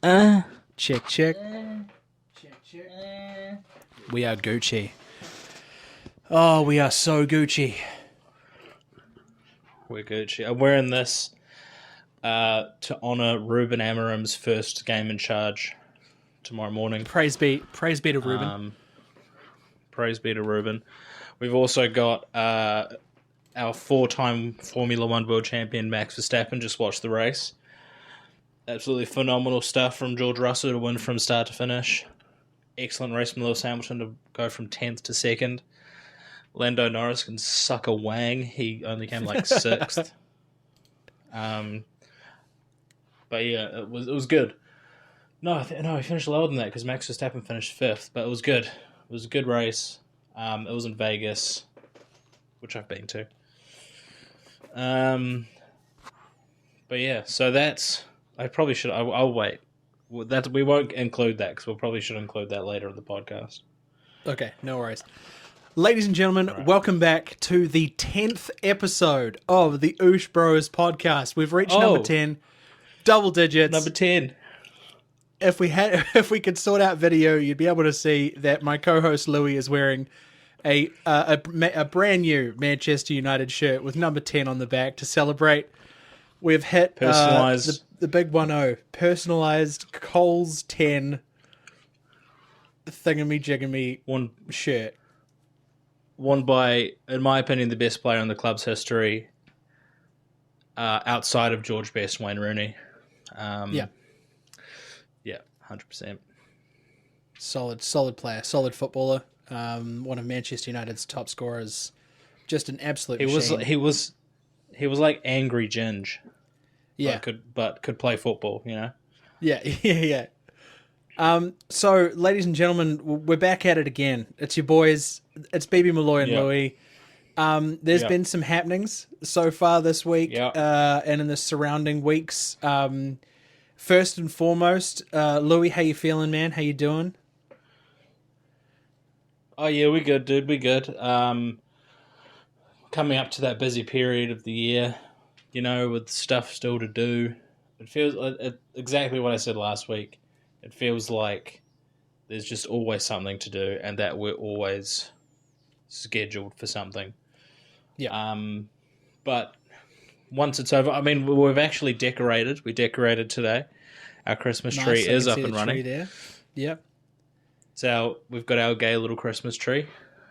Check, check. Check, check. We are Gucci. Oh, we are so Gucci. We're Gucci. I'm wearing this to honour Ruben Amorim's first game in charge tomorrow morning. Praise be to Ruben. Praise be to Ruben. We've also got our four-time Formula One world champion Max Verstappen just watched the race. Absolutely phenomenal stuff from George Russell to win from start to finish. Excellent race from Lewis Hamilton to go from 10th to 2nd. Lando Norris can suck a wang. He only came like 6th. But yeah, it was good. No, he finished lower than that because Max Verstappen finished 5th, but it was good. It was a good race. It was in Vegas, which I've been to. But yeah, so that's... I probably should... I'll wait. We won't include that because we probably should include that later in the podcast. Okay, no worries. Ladies and gentlemen, welcome back to the 10th episode of the Oosh Bros Podcast. We've reached number 10, double digits. Number 10. If we could sort out video, you'd be able to see that my co-host Louis is wearing a brand new Manchester United shirt with number 10 on the back to celebrate. We've hit personalized the big 1-0, personalized Coles 10 thingamajigamy one shirt. Won by, in my opinion, the best player in the club's history, outside of George Best, Wayne Rooney. Yeah, 100%. Solid player, solid footballer. One of Manchester United's top scorers. Just an absolute machine. He was like angry Ginge. Yeah, but could play football. You know. Yeah. So, ladies and gentlemen, we're back at it again. It's your boys. It's BB Malloy and Louis. There's been some happenings so far this week and in the surrounding weeks. First and foremost, Louis, how you feeling, man? How you doing? Oh, yeah, we good, dude. We good. Coming up to that busy period of the year, you know, with stuff still to do. It feels exactly what I said last week. It feels like there's just always something to do and that we're always scheduled for something. Yeah. But once it's over, I mean, we've actually decorated. We decorated today. Our Christmas tree is up and running. There. Yep. So we've got our gay little Christmas tree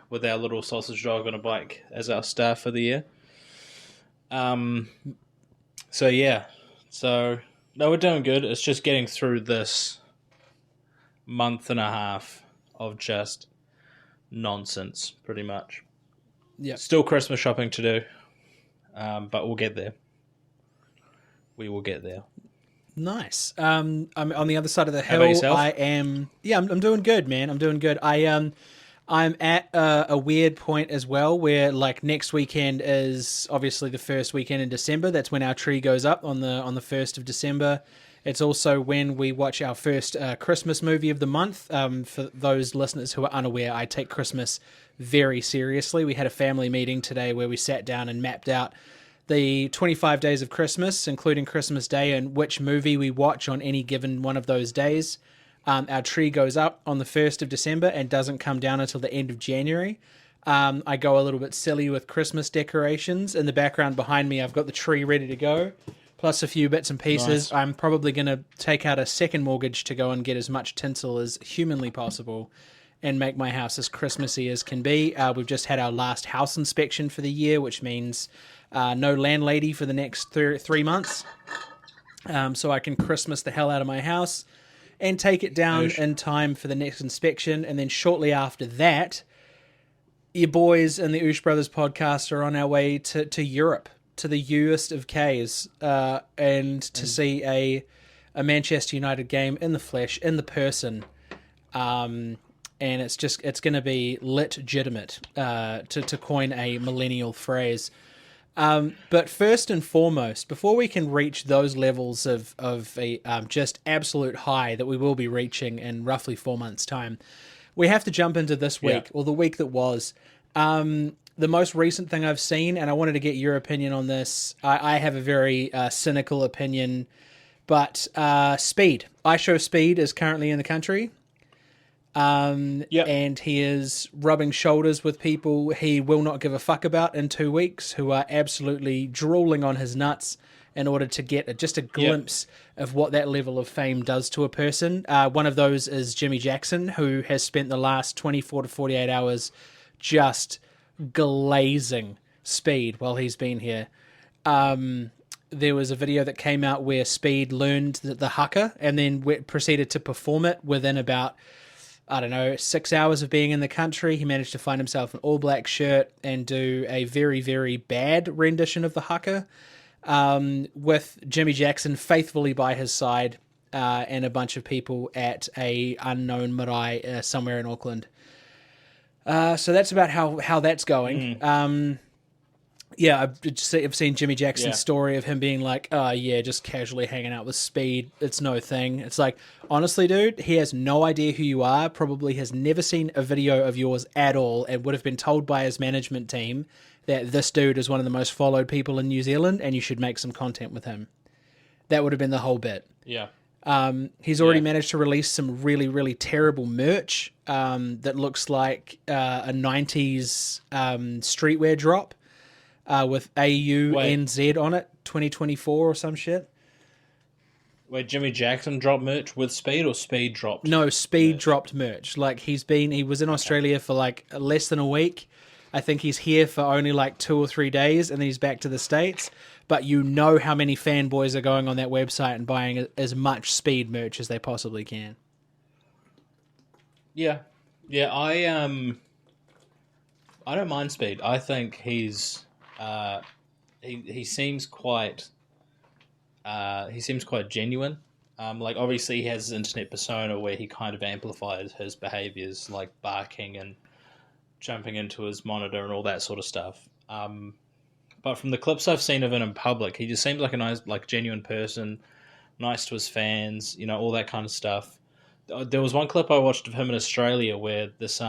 with our little sausage dog on a bike as our star for the year. So yeah. So no, we're doing good. It's just getting through this month and a half of just nonsense, pretty much. Yeah. Still Christmas shopping to do, but we'll get there. We will get there. Nice. I'm on the other side of the How about hill. yourself? I'm doing good, man. I'm doing good. I'm at a weird point as well where like next weekend is obviously the first weekend in December. That's when our tree goes up on the 1st of December. It's also when we watch our first Christmas movie of the month. For those listeners who are unaware, I take Christmas very seriously. We had a family meeting today where we sat down and mapped out the 25 days of Christmas, including Christmas Day, and which movie we watch on any given one of those days. Our tree goes up on the 1st of December and doesn't come down until the end of January. I go a little bit silly with Christmas decorations. In the background behind me, I've got the tree ready to go, plus a few bits and pieces. Nice. I'm probably going to take out a second mortgage to go and get as much tinsel as humanly possible and make my house as Christmassy as can be. We've just had our last house inspection for the year, which means no landlady for the next 3 months. So I can Christmas the hell out of my house and take it down in time for the next inspection. And then shortly after that, your boys and the Oosh Brothers podcast are on our way to Europe, to the U-est of K's, and to see a Manchester United game in the flesh, in the person. And it's going to be legitimate, to coin a millennial phrase. But first and foremost, before we can reach those levels of a just absolute high that we will be reaching in roughly 4 months' time, we have to jump into this week, or the week that was. The most recent thing I've seen, and I wanted to get your opinion on this. I have a very cynical opinion, but Speed, iShowSpeed is currently in the country. And he is rubbing shoulders with people he will not give a fuck about in 2 weeks, who are absolutely drooling on his nuts in order to get just a glimpse of what that level of fame does to a person. One of those is Jimmy Jackson, who has spent the last 24 to 48 hours just glazing Speed while he's been here. There was a video that came out where Speed learned the haka and then proceeded to perform it within about, 6 hours of being in the country. He managed to find himself an all-black shirt and do a very, very bad rendition of the haka, with Jimmy Jackson faithfully by his side, and a bunch of people at a unknown marae somewhere in Auckland. So that's about how that's going. I've seen Jimmy Jackson's story of him being like, just casually hanging out with Speed. It's no thing. It's like, honestly, dude, he has no idea who you are, probably has never seen a video of yours at all, and would have been told by his management team that this dude is one of the most followed people in New Zealand and you should make some content with him. That would have been the whole bit. Yeah. He's already managed to release some really, really terrible merch that looks like a 90s streetwear drop. With AUNZ on it, 2024 or some shit. Wait, Jimmy Jackson dropped merch with Speed, or Speed dropped? No, Speed dropped merch. Like, he was in Australia for like less than a week. I think he's here for only like 2 or 3 days, and then he's back to the States. But you know how many fanboys are going on that website and buying as much Speed merch as they possibly can. Yeah. Yeah, I don't mind Speed. I think he's... he seems quite genuine. Like, obviously he has his internet persona where he kind of amplifies his behaviors, like barking and jumping into his monitor and all that sort of stuff. But from the clips I've seen of him in public, he just seems like a nice, like, genuine person, nice to his fans, all that kind of stuff. There was one clip I watched of him in Australia where this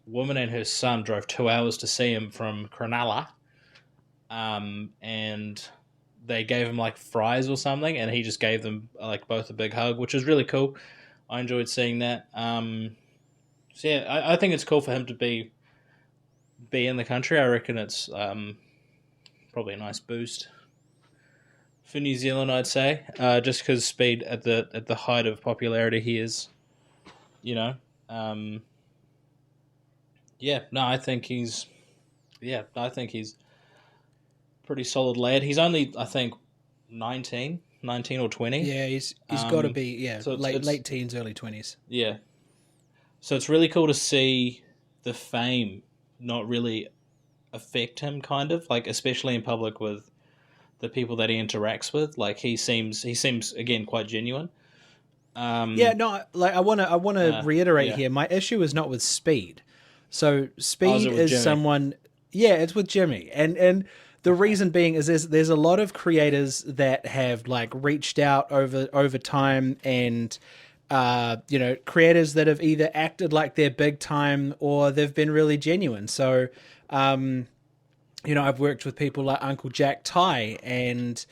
woman and her son drove 2 hours to see him from Cronulla, and they gave him like fries or something, and he just gave them like both a big hug, which was really cool. I enjoyed seeing that. I think it's cool for him to be in the country. I reckon it's probably a nice boost for New Zealand, I'd say, just because Speed at the height of popularity he is, I think he's pretty solid lad. He's only, I think, 19 or 20. Yeah, he's got to be, so late teens, early 20s. Yeah. So it's really cool to see the fame not really affect him, kind of, like, especially in public with the people that he interacts with. Like, he seems again quite genuine. I want to reiterate here. My issue is not with Speed. So Speed is Jimmy? someone, it's with Jimmy, and the reason being is there's a lot of creators that have like reached out over time, and creators that have either acted like they're big time or they've been really genuine. So, I've worked with people like Uncle Jack Ty and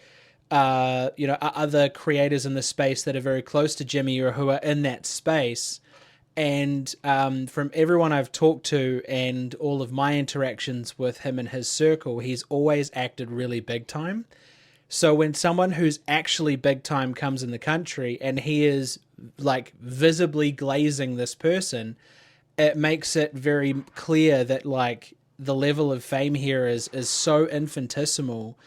other creators in the space that are very close to Jimmy or who are in that space. And from everyone I've talked to and all of my interactions with him and his circle, he's always acted really big time. So when someone who's actually big time comes in the country and he is like visibly glazing this person, it makes it very clear that like the level of fame here is so infinitesimal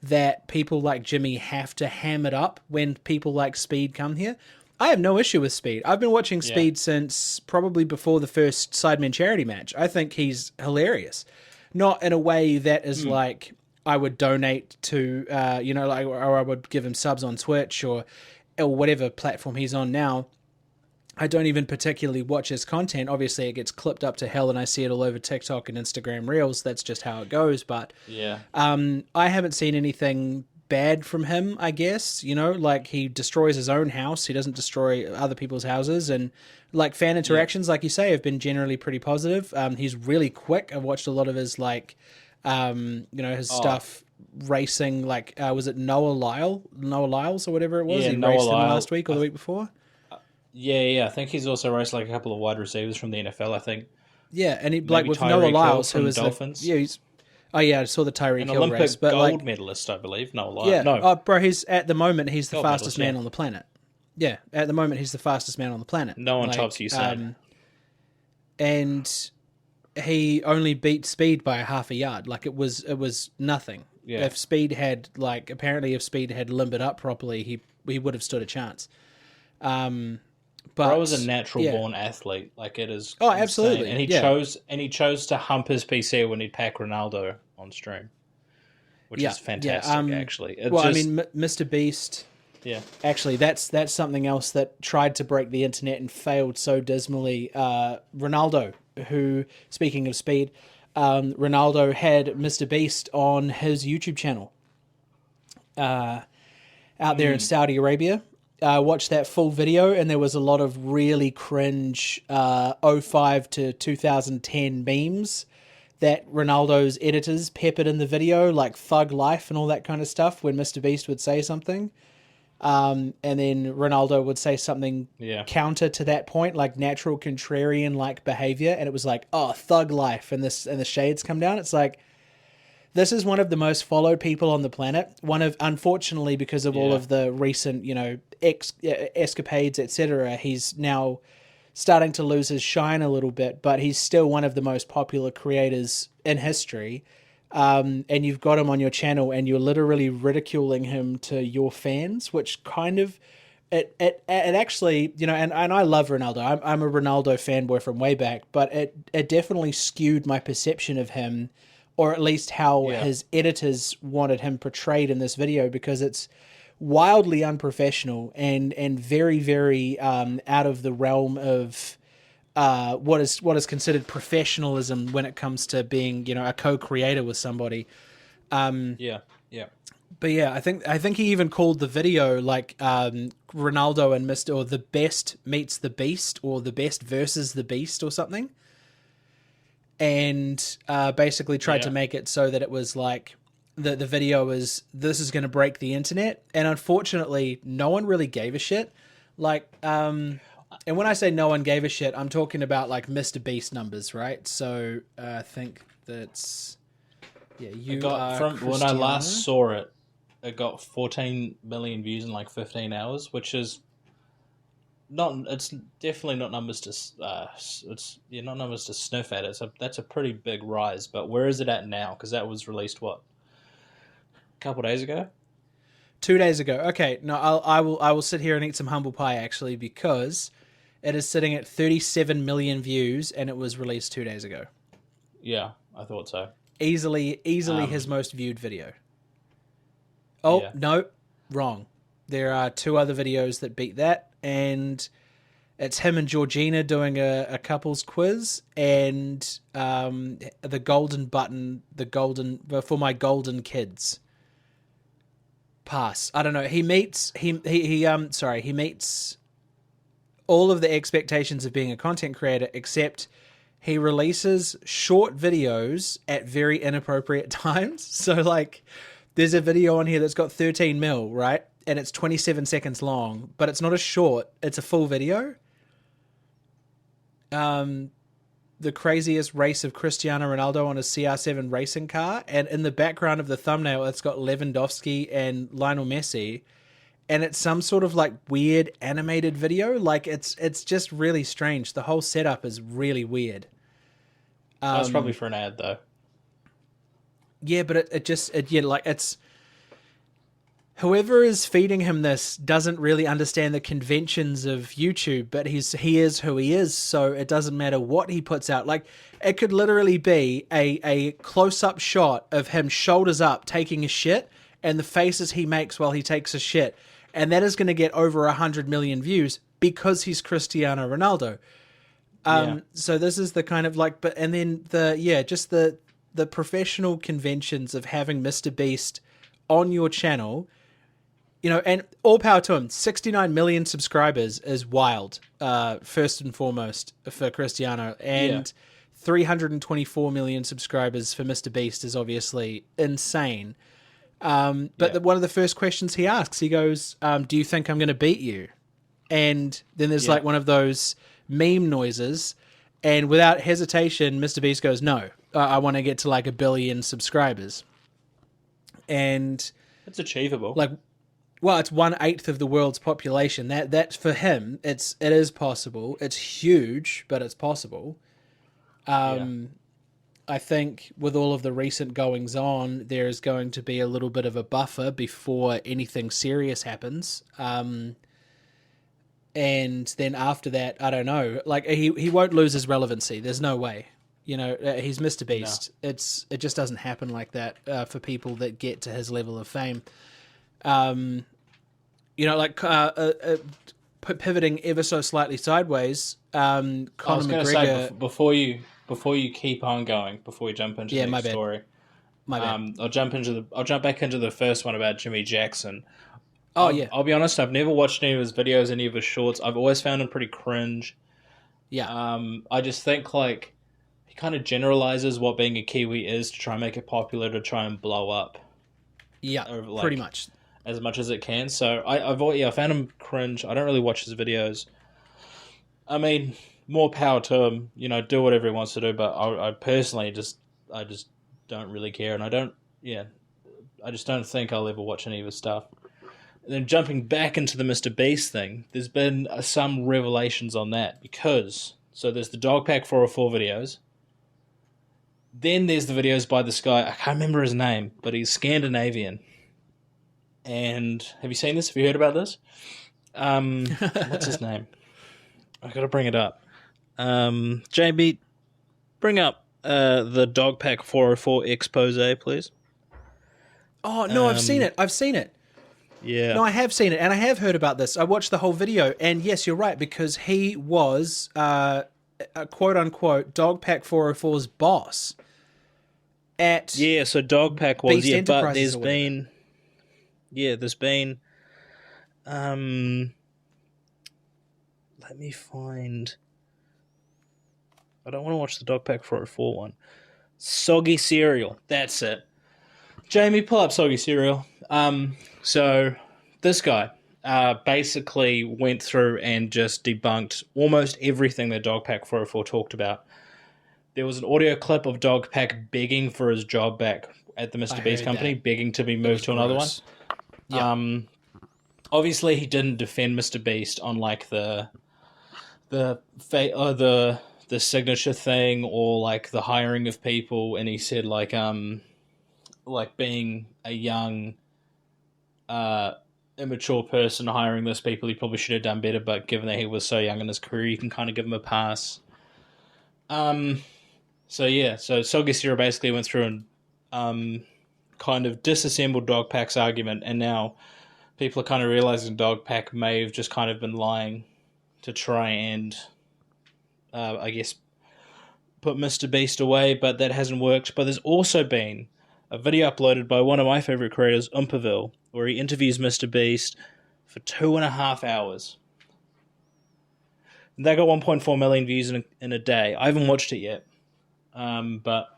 that people like Jimmy have to ham it up when people like Speed come here. I have no issue with Speed. I've been watching Speed since probably before the first Sidemen charity match. I think he's hilarious. Not in a way that is like I would donate to, or I would give him subs on Twitch or whatever platform he's on now. I don't even particularly watch his content. Obviously, it gets clipped up to hell and I see it all over TikTok and Instagram Reels. That's just how it goes. But I haven't seen anything bad from him, I guess. Like he destroys his own house. He doesn't destroy other people's houses. And like fan interactions, like you say, have been generally pretty positive. He's really quick. I've watched a lot of his his stuff racing, like, was it Noah Lyles or whatever it was? Yeah, He Noah raced him Lyle. last week or the week before. Yeah. I think he's also raced like a couple of wide receivers from the NFL. I think Yeah, and he like maybe with Noah Tyreek Hill Lyles, who from is Dolphins. oh yeah, I saw the Tyreek An Hill race, Olympic but gold like, medalist, I believe. Noah Lyle. yeah, No, oh bro, he's at the moment he's the gold fastest medalist. man Yeah. on the planet. Yeah, at the moment he's the fastest man on the planet. No one like, tops Usain. And he only beat Speed by a half a yard. Like it was nothing. Yeah. If Speed had if Speed had limbered up properly, he would have stood a chance. But Bro was a natural born athlete. Like it is. Oh, insane. absolutely. And he chose to hump his PC when he'd pack Ronaldo on stream, which is fantastic. Actually, Mr. Beast. Yeah. Actually, that's something else that tried to break the internet and failed so dismally. Ronaldo, who, speaking of Speed, Ronaldo had Mr. Beast on his YouTube channel out there in Saudi Arabia. Watched that full video, and there was a lot of really cringe 05 to 2010 memes that Ronaldo's editors peppered in the video, like Thug Life and all that kind of stuff, when Mr. Beast would say something. And then Ronaldo would say something counter to that point, like natural contrarian like behavior, and it was like, oh, Thug Life, and the shades come down. It's like, this is one of the most followed people on the planet. One of, unfortunately, because of all of the recent, escapades, etc., he's now starting to lose his shine a little bit, but he's still one of the most popular creators in history. And you've got him on your channel, and you're literally ridiculing him to your fans, which kind of it actually, and I love Ronaldo. I'm a Ronaldo fanboy from way back, but it definitely skewed my perception of him, or at least how his editors wanted him portrayed in this video, because it's wildly unprofessional and very, very out of the realm of what is considered professionalism when it comes to being, a co-creator with somebody. But yeah, I think he even called the video like Ronaldo and Mr. or the best meets the beast, or the best versus the beast, or something. And basically tried to make it so that it was like the video is, this is going to break the internet. And unfortunately, no one really gave a shit. Like, and when I say no one gave a shit, I'm talking about like Mr. Beast numbers, right? So I think that's, when I last saw it, it got 14 million views in like 15 hours, which is it's definitely not numbers to not numbers to sniff at. That's a pretty big rise. But where is it at now? Because that was released a couple days ago. 2 days ago. Okay, no, I will sit here and eat some humble pie, actually, because it is sitting at 37 million views, and it was released 2 days ago. Yeah, I thought so. Easily his most viewed video. Oh, no, wrong. There are two other videos that beat that, and it's him and Georgina doing a couples quiz, and the golden button, for my golden kids. Pass. I don't know. He meets all of the expectations of being a content creator, except he releases short videos at very inappropriate times. So like, there's a video on here that's got 13 mil, right? And it's 27 seconds long, but it's not a short, it's a full video. The craziest race of Cristiano Ronaldo on a CR7 racing car, and in the background of the thumbnail, it's got Lewandowski and Lionel Messi, and it's some sort of like weird animated video. Like it's just really strange. The whole setup is really weird. That's probably for an ad, though. Yeah, but it's whoever is feeding him this doesn't really understand the conventions of YouTube, but he is who he is, so it doesn't matter what he puts out. Like, it could literally be a close-up shot of him shoulders up taking a shit, and the faces he makes while he takes a shit, and that is going to get over 100 million views because he's Cristiano Ronaldo. So this is the kind of like, but and then just the professional conventions of having Mr. Beast on your channel. And all power to him. 69 million subscribers is wild, first and foremost, for Cristiano. And 324 million subscribers for Mr. Beast is obviously insane. But one of the first questions he asks, he goes, "Do you think I'm going to beat you?" And then there's like one of those meme noises, and without hesitation, Mr. Beast goes, "No, I want to get to like 1 billion subscribers." And It's achievable. like, well, it's 1/8 of the world's population. That for him, it is possible. It's huge, but it's possible. I think with all of the recent goings on, there is going to be a little bit of a buffer before anything serious happens. And then after that, I don't know. Like he won't lose his relevancy. There's no way. You know, he's Mr. Beast. No. It just doesn't happen like that for people that get to his level of fame. You know, like pivoting ever so slightly sideways. Conor McGregor. Say, before you keep on going, before we jump into the next story, my bad. I'll jump back into the first one about Jimmy Jackson. Yeah. I'll be honest, I've never watched any of his videos, any of his shorts. I've always found him pretty cringe. Yeah. I just think like he kind of generalizes what being a Kiwi is to try and make it popular, to try and blow up. Yeah, like, pretty much. As much as it can. So I found him cringe. I don't really watch his videos. I mean, more power to him. You know, do whatever he wants to do. But I personally just don't really care, and I just don't think I'll ever watch any of his stuff. And then jumping back into the Mr. Beast thing, there's been some revelations on that because there's the Dogpack 404 videos. Then there's the videos by this guy. I can't remember his name, but he's Scandinavian. And have you seen this? Have you heard about this? What's his name? I've got to bring it up. Jamie, bring up the Dogpack 404 expose, please. Oh, no, I've seen it. Yeah. No, I have seen it, and I have heard about this. I watched the whole video, and yes, you're right, because he was, a quote-unquote, Dogpack 404's boss at... Yeah, so Dogpack was, Beast but there's been... Yeah, there's been... let me find... I don't want to watch the Dogpack 404 one. Soggy Cereal. That's it. Jamie, pull up Soggy Cereal. So this guy basically went through and just debunked almost everything that Dogpack 404 talked about. There was an audio clip of Dogpack begging for his job back at the Mr. Beast company, begging to be moved to another one. Yeah. Obviously, he didn't defend Mr. Beast on like the signature thing or like the hiring of people, and he said like being a young, immature person hiring those people, he probably should have done better. But given that he was so young in his career, you can kind of give him a pass. So Soggy Cereal basically went through and kind of disassembled Dogpack's argument, and now people are kind of realizing Dogpack may have just kind of been lying to try and, I guess, put Mr. Beast away, but that hasn't worked. But there's also been a video uploaded by one of my favorite creators, Oompaville, where he interviews Mr. Beast for 2.5 hours. And they got 1.4 million views in a day. I haven't watched it yet, but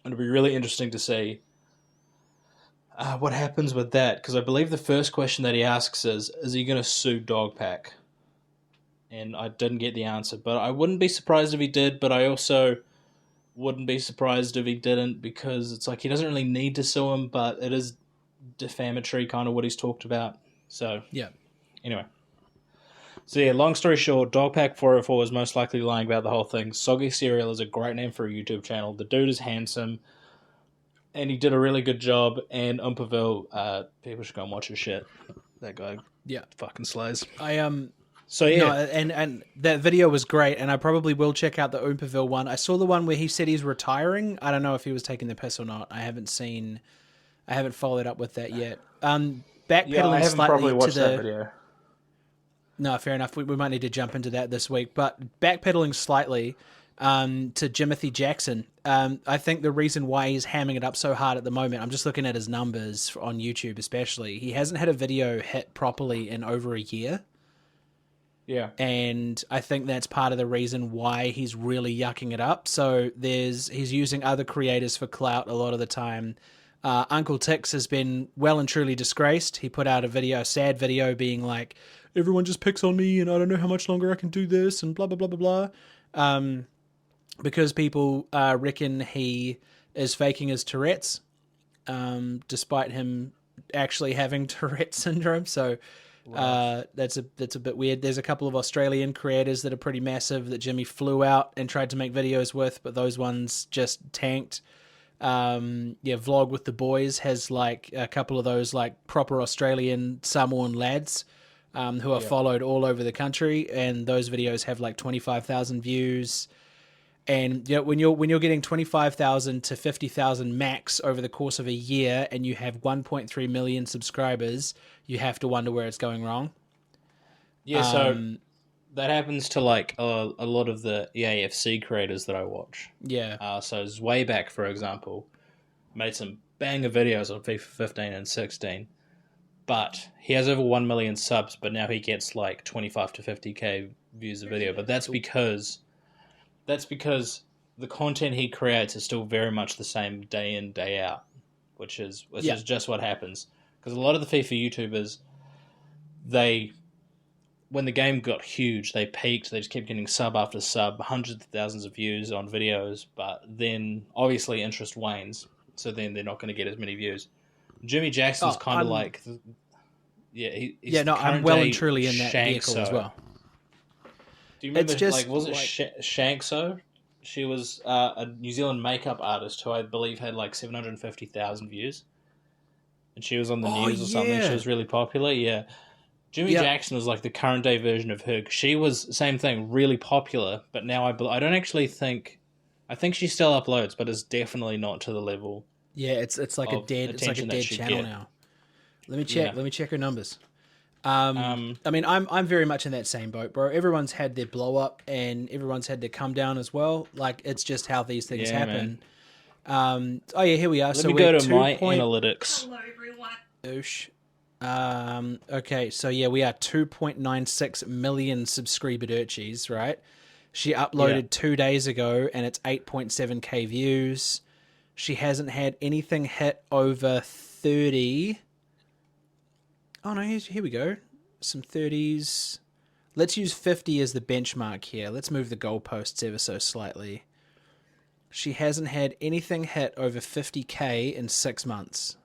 it'll be really interesting to see what happens with that, because I believe the first question that he asks is he going to sue Dogpack? And I didn't get the answer, but I wouldn't be surprised if he did, but I also wouldn't be surprised if he didn't, because it's like he doesn't really need to sue him, but it is defamatory kind of what he's talked about. So, yeah. Anyway. So, yeah, long story short, Dogpack 404 is most likely lying about the whole thing. Soggy Cereal is a great name for a YouTube channel. The dude is handsome, and he did a really good job, and Oompaville, people should go and watch his shit. That guy fucking slays. So yeah, no, and that video was great, and I probably will check out the Oompaville one. I saw the one where he said he's retiring. I don't know if he was taking the piss or not. I haven't followed up with that yet. Backpedaling I haven't slightly probably watched to the that video. No, fair enough. We might need to jump into that this week. But backpedaling slightly to Jimothy Jackson, I think the reason why he's hamming it up so hard at the moment, I'm just looking at his numbers on YouTube especially. He hasn't had a video hit properly in over a year. Yeah. And I think that's part of the reason why he's really yucking it up. So he's using other creators for clout a lot of the time. Uncle Tix has been well and truly disgraced. He put out a sad video being like, everyone just picks on me and I don't know how much longer I can do this and blah, blah, blah, blah, blah. Because people reckon he is faking his Tourette's, despite him actually having Tourette syndrome. So that's a bit weird. There's a couple of Australian creators that are pretty massive that Jimmy flew out and tried to make videos with, but those ones just tanked. Vlog with the boys has like a couple of those like proper Australian Samoan lads who are followed all over the country, and those videos have like 25,000 views. And when you're getting 25,000 to 50,000 max over the course of a year, and you have 1.3 million subscribers, you have to wonder where it's going wrong. Yeah, so that happens to like a lot of the EAFC creators that I watch. Yeah. So Zwayback, for example, made some banger videos on FIFA 15 and 16, but he has over 1 million subs, but now he gets like 25 to 50k views a video. But that's because the content he creates is still very much the same day in, day out, which is just what happens. Because a lot of the FIFA YouTubers, when the game got huge, they peaked. They just kept getting sub after sub, hundreds of thousands of views on videos. But then, obviously, interest wanes. So then they're not going to get as many views. Jimmy Jackson's kind of like... I'm well and truly in that vehicle as well. Do you remember, was it Shankso? She was a New Zealand makeup artist who I believe had like 750,000 views. And she was on the news or something. She was really popular, yeah. Jimmy Jackson was like the current day version of her. She was, same thing, really popular, but now I don't actually think... I think she still uploads, but it's definitely not to the level. Yeah, it's like a dead channel now. Let me check. Let me check her numbers. I mean, I'm very much in that same boat, bro. Everyone's had their blow up and everyone's had their come down as well. Like, it's just how these things happen. Here we are. Let me go to my analytics. Hello, everyone. Oosh. Okay, so we are 2.96 million subscriberchis, right? She uploaded 2 days ago and it's 8.7k views. She hasn't had anything hit over 30. Oh no, here we go. Some 30s. Let's use 50 as the benchmark here. Let's move the goalposts ever so slightly. She hasn't had anything hit over 50k in 6 months.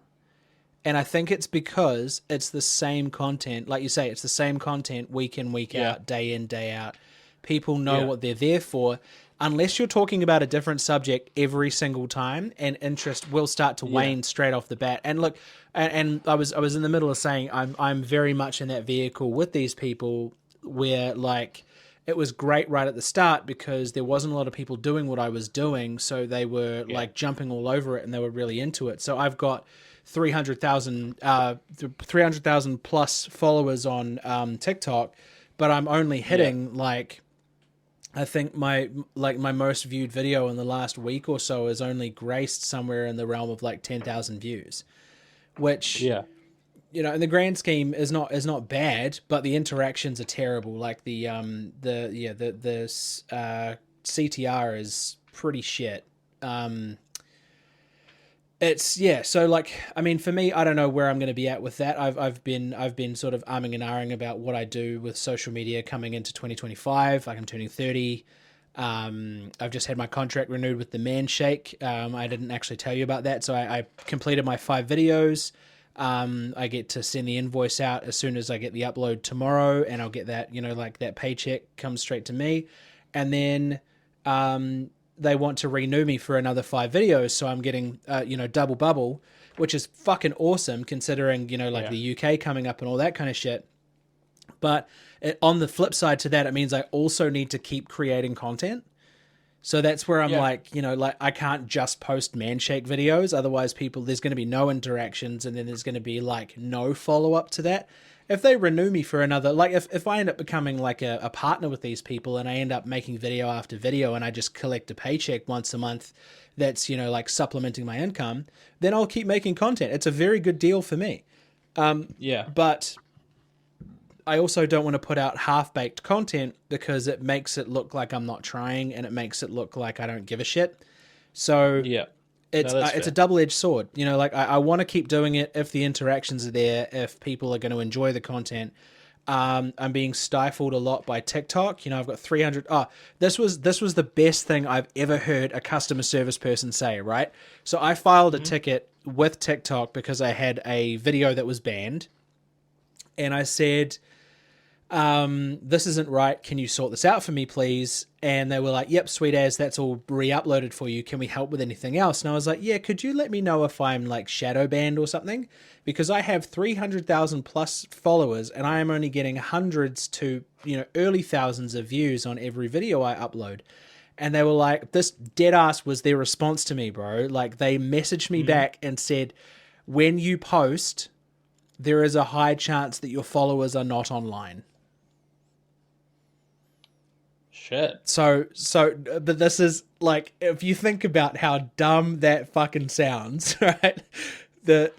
And I think it's because it's the same content. Like you say, it's the same content week in, week out, day in, day out. People know what they're there for. Unless you're talking about a different subject every single time, and interest will start to wane straight off the bat. And look, and I was in the middle of saying I'm very much in that vehicle with these people where like it was great right at the start because there wasn't a lot of people doing what I was doing, so they were like jumping all over it and they were really into it. So I've got 300,000 plus followers on TikTok, but I'm only hitting like. I think my most viewed video in the last week or so has only graced somewhere in the realm of like 10,000 views, which in the grand scheme is not bad, but the interactions are terrible. Like the CTR is pretty shit. So like, I mean, for me, I don't know where I'm going to be at with that. I've been sort of umming and ahhing about what I do with social media coming into 2025. Like I'm turning 30. I've just had my contract renewed with the Man Shake. I didn't actually tell you about that. So I completed my 5 videos. I get to send the invoice out as soon as I get the upload tomorrow, and I'll get that, like that paycheck comes straight to me. And then, they want to renew me for another 5 videos, so I'm getting, double bubble, which is fucking awesome considering, the UK coming up and all that kind of shit. But on the flip side to that, it means I also need to keep creating content. So that's where I'm I can't just post Manshake videos. Otherwise there's going to be no interactions, and then there's going to be like no follow up to that. If they renew me for another, like if I end up becoming like a partner with these people and I end up making video after video and I just collect a paycheck once a month that's, like supplementing my income, then I'll keep making content. It's a very good deal for me. But I also don't want to put out half-baked content because it makes it look like I'm not trying and it makes it look like I don't give a shit. So it's No, that's it's a fair. double-edged sword. You know, like I want to keep doing it if the interactions are there, if people are going to enjoy the content. I'm being stifled a lot by TikTok. You know, I've got 300. Oh, this was the best thing I've ever heard a customer service person say. Right, so I filed a ticket with TikTok because I had a video that was banned, and I said, this isn't right. Can you sort this out for me, please? And they were like, yep, sweet as, that's all re-uploaded for you. Can we help with anything else? And I was like, yeah, could you let me know if I'm like shadow banned or something? Because I have 300,000 plus followers and I am only getting hundreds to, you know, early thousands of views on every video I upload. And they were like, this dead ass was their response to me, bro. Like they messaged me back and said, when you post, there is a high chance that your followers are not online. Shit. But this is like, if you think about how dumb that fucking sounds, right? The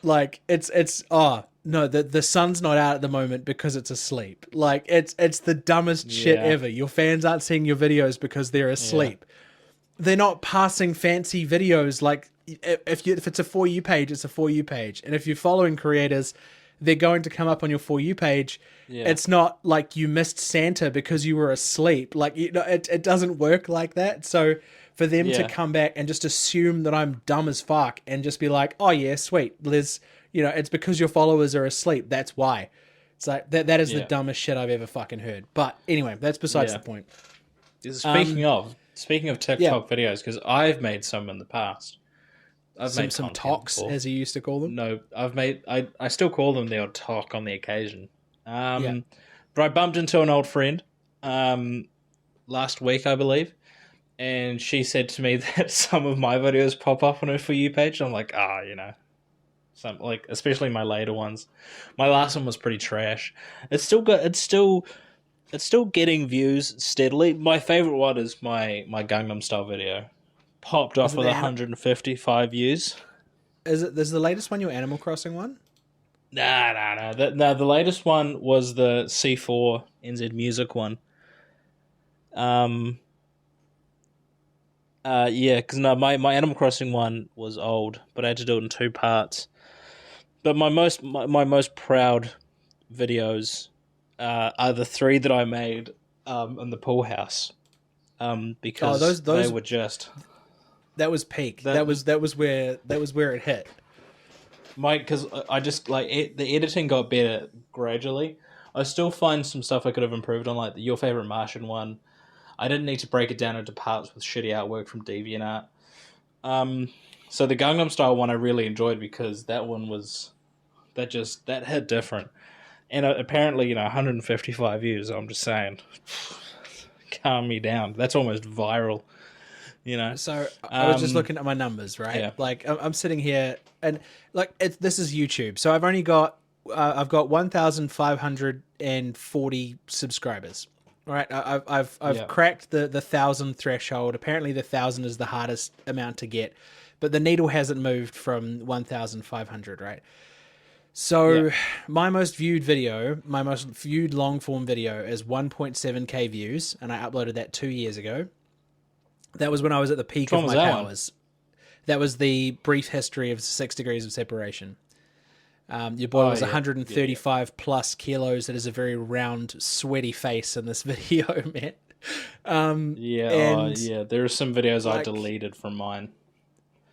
sun's not out at the moment because it's asleep. Like it's the dumbest shit ever. Your fans aren't seeing your videos because they're asleep. They're not passing fancy videos. Like if it's a For You page, it's a For You page, and if you're following creators, they're going to come up on your For You page. It's not like you missed Santa because you were asleep. Like, you know, it doesn't work like that. So for them to come back and just assume that I'm dumb as fuck and just be like, oh yeah, sweet, Liz, you know, it's because your followers are asleep. That's why. It's like that is the dumbest shit I've ever fucking heard. But anyway, that's besides the point. Speaking of TikTok videos, because I've made some in the past. I've made some content talks, before. as he used to call them. No, I still call them the odd talk on the occasion. But I bumped into an old friend last week, I believe, and she said to me that some of my videos pop up on her For You page. I'm like, you know, some like especially my later ones. My last one was pretty trash. It's still getting views steadily. My favorite one is my Gangnam Style video. Popped off with 155 views. Is the latest one your Animal Crossing one? Nah. The latest one was the C4 NZ Music one. Because my Animal Crossing one was old, but I had to do it in 2 parts. But my most proud videos are the 3 that I made in the pool house. Because they were just. That was peak. That was where it hit. Because I just like the editing got better gradually. I still find some stuff I could have improved on, like your favorite Martian one. I didn't need to break it down into parts with shitty artwork from DeviantArt. So the Gangnam Style one I really enjoyed because that one was that hit different, and apparently 155 views. I'm just saying, calm me down. That's almost viral. You know, so I was just looking at my numbers, right? Yeah. Like I'm sitting here, and like this is YouTube, so I've got 1,540 subscribers. Right, I've cracked the 1,000 threshold. Apparently, the 1,000 is the hardest amount to get, but the needle hasn't moved from 1,500. Right. So my most viewed long form video is 1.7k views, and I uploaded that 2 years ago. That was when I was at the peak of my powers. That was the brief history of 6 degrees of separation. Your boy was 135 plus kilos. That is a very round, sweaty face in this video, man. There are some videos I deleted from mine.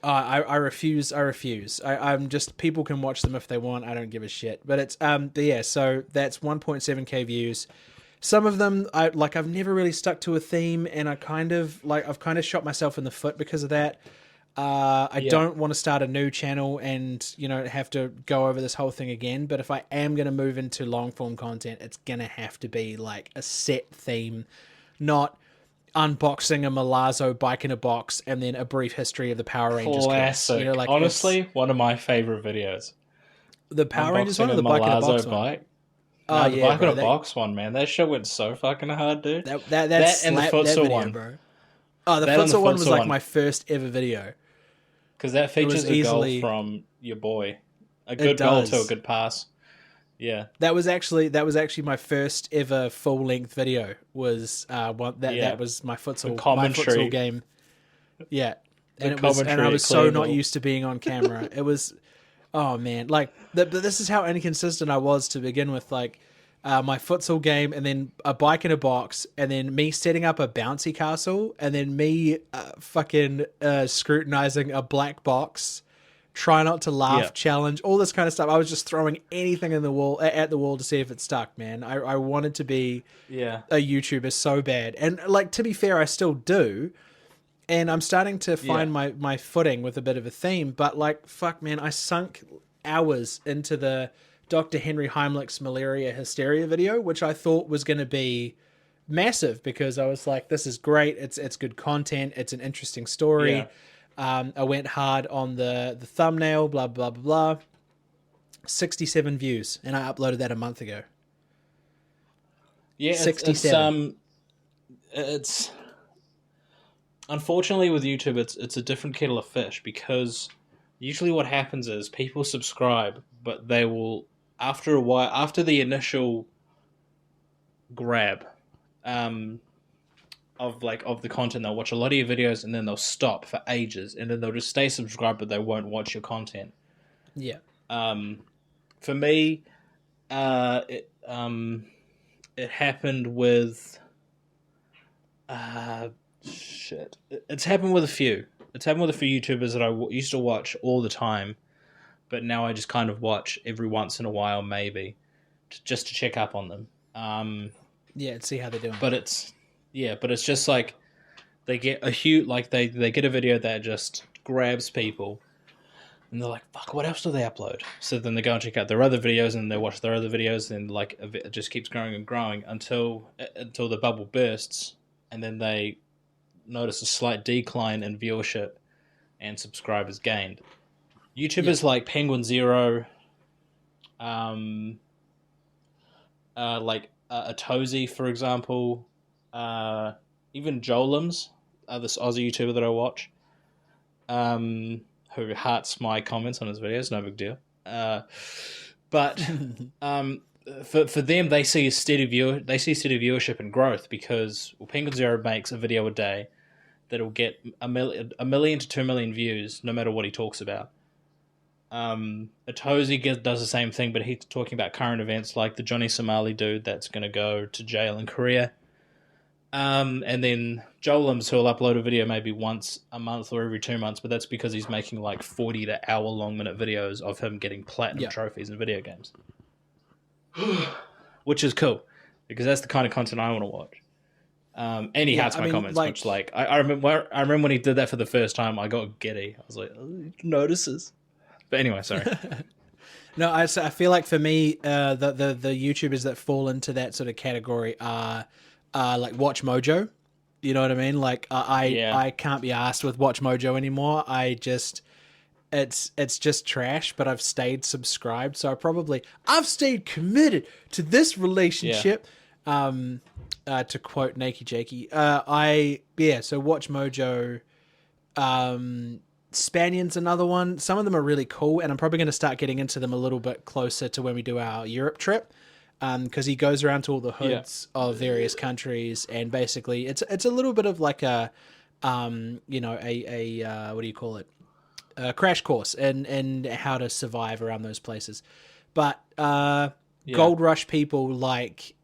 I refuse. I'm just, people can watch them if they want. I don't give a shit. But it's so that's 1.7k views. Some of them, I've never really stuck to a theme, and I've kind of shot myself in the foot because of that. I don't want to start a new channel and, have to go over this whole thing again. But if I am going to move into long form content, it's going to have to be like a set theme, not unboxing a Milazzo bike in a box and then a brief history of the Power Rangers. Classic. Honestly, one of my favorite videos. The Power Rangers one or the bike in a box one? No, the bike in a box one, man. That shit went so fucking hard, dude. That and the futsal one, bro. Oh, the futsal one was like my first ever video. Because that features a goal from your boy. A good goal to a good pass. Yeah. That was actually my first ever full length video. That was my futsal commentary game. Yeah. and I was so not used to being on camera. It was, oh man, like but this is how inconsistent I was to begin with. Like my futsal game, and then a bike in a box, and then me setting up a bouncy castle, and then me fucking scrutinizing a black box, try not to laugh challenge, all this kind of stuff. I was just throwing anything in the wall at the wall to see if it stuck, man. I wanted to be a YouTuber so bad, and like, to be fair, I still do. And I'm starting to find my footing with a bit of a theme, but like, fuck, man, I sunk hours into the Dr. Henry Heimlich's malaria hysteria video, which I thought was going to be massive because I was like, this is great. It's good content. It's an interesting story. I went hard on the thumbnail, blah, blah, blah, blah. 67 views, and I uploaded that a month ago. Yeah, 67. It's unfortunately with YouTube, it's a different kettle of fish, because usually what happens is people subscribe, but they will, after a while, after the initial grab of the content, they'll watch a lot of your videos and then they'll stop for ages, and then they'll just stay subscribed, but they won't watch your content. Yeah. For me, it happened with It's happened with a few. It's happened with a few YouTubers that I used to watch all the time, but now I just kind of watch every once in a while, maybe, just to check up on them. See how they're doing. But it's just like they get a huge, like they get a video that just grabs people, and they're like, "Fuck, what else do they upload?" So then they go and check out their other videos, and they watch their other videos, and like it just keeps growing and growing until the bubble bursts, and then they notice a slight decline in viewership and subscribers gained. YouTubers like Penguin Zero, like Atozy, for example, even Jolums, this Aussie YouTuber that I watch, who hearts my comments on his videos, no big deal. But for them, they see steady viewership and growth because Penguin Zero makes a video a day that'll get a million to 2 million views, no matter what he talks about. Atozy does the same thing, but he's talking about current events like the Johnny Somali dude that's going to go to jail in Korea. And then Jolums, who'll upload a video maybe once a month or every 2 months, but that's because he's making like 40 to hour-long minute videos of him getting platinum trophies in video games. Which is cool, because that's the kind of content I want to watch. And he hearts my comments, which I remember when he did that for the first time, I got giddy. I was like, oh, he notices. But anyway, sorry. No, I feel like for me, the YouTubers that fall into that sort of category are like Watch Mojo. You know what I mean? Like I can't be arsed with Watch Mojo anymore. It's just trash, but I've stayed subscribed, so I've stayed committed to this relationship. To quote Nakey Jakey, so Watch Mojo, Spanion's another one. Some of them are really cool, and I'm probably going to start getting into them a little bit closer to when we do our Europe trip, because he goes around to all the hoods of various countries, and basically it's a little bit of like a what do you call it? A crash course in how to survive around those places. But Gold Rush people like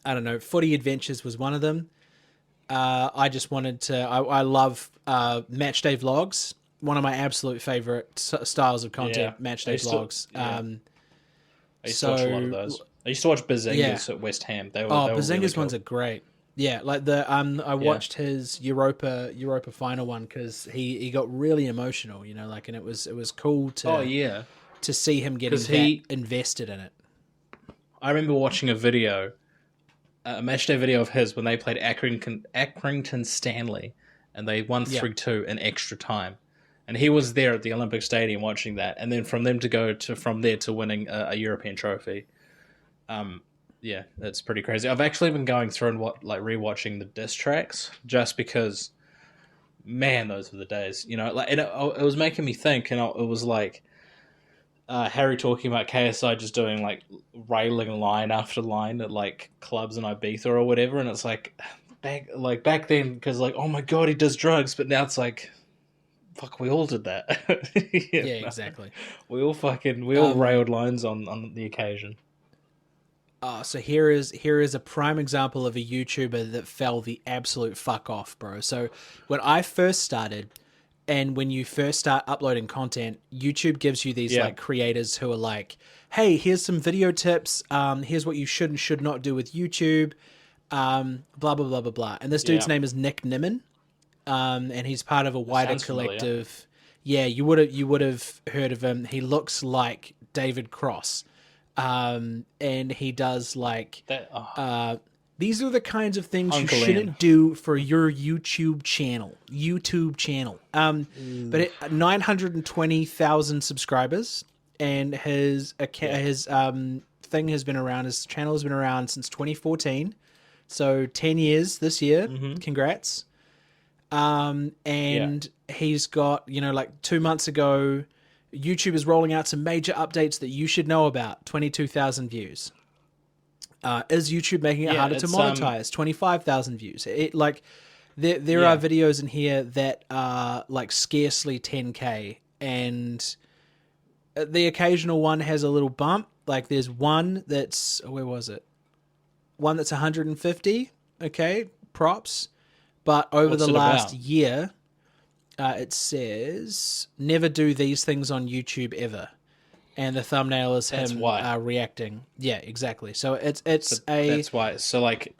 I don't know, Footy Adventures was one of them. I just wanted to. I love Matchday vlogs. One of my absolute favorite styles of content. Matchday vlogs. I used to watch a lot of those. I used to watch Bazinga's at West Ham. Bazinga's really cool. ones are great. Yeah, like the I watched his Europa final one because he got really emotional. You know, like, and it was cool to to see him getting invested in it. I remember watching a video. A matchday video of his when they played Accrington Stanley, and they won 3-2 in extra time, and he was there at the Olympic Stadium watching that, and then from there to winning a European trophy. That's pretty crazy. I've actually been going through and rewatching the diss tracks just because, man, those were the days. You know, like, and it was making me think, and it was like. Harry talking about KSI just doing like railing line after line at like clubs in Ibiza or whatever, and it's like back then, because like, oh my god, he does drugs, but now it's like, fuck, we all did that. Yeah, exactly. We all railed lines on the occasion. So here is a prime example of a YouTuber that fell the absolute fuck off, bro. So when I first started, and when you first start uploading content, YouTube gives you these like creators who are like, hey, here's some video tips. Here's what you should and should not do with YouTube. Blah blah blah blah blah. And this dude's name is Nick Nimmin. And he's part of a wider collective. Familiar. Yeah, you would have heard of him. He looks like David Cross. And he does like that. These are the kinds of things Uncle you shouldn't do for your YouTube channel. But 920,000 subscribers, and his thing has been around. His channel has been around since 2014, so 10 years this year. Mm-hmm. Congrats. And he's got, like 2 months ago, YouTube is rolling out some major updates that you should know about. 22,000 views. Is YouTube making it harder to monetize? 25,000 views. It like there are videos in here that are like scarcely 10K, and the occasional one has a little bump. Like there's one that's, where was it? One that's 150. Okay, props. But over the last year, it says never do these things on YouTube ever. And the thumbnail is him reacting. Yeah, exactly. So that's why. So like,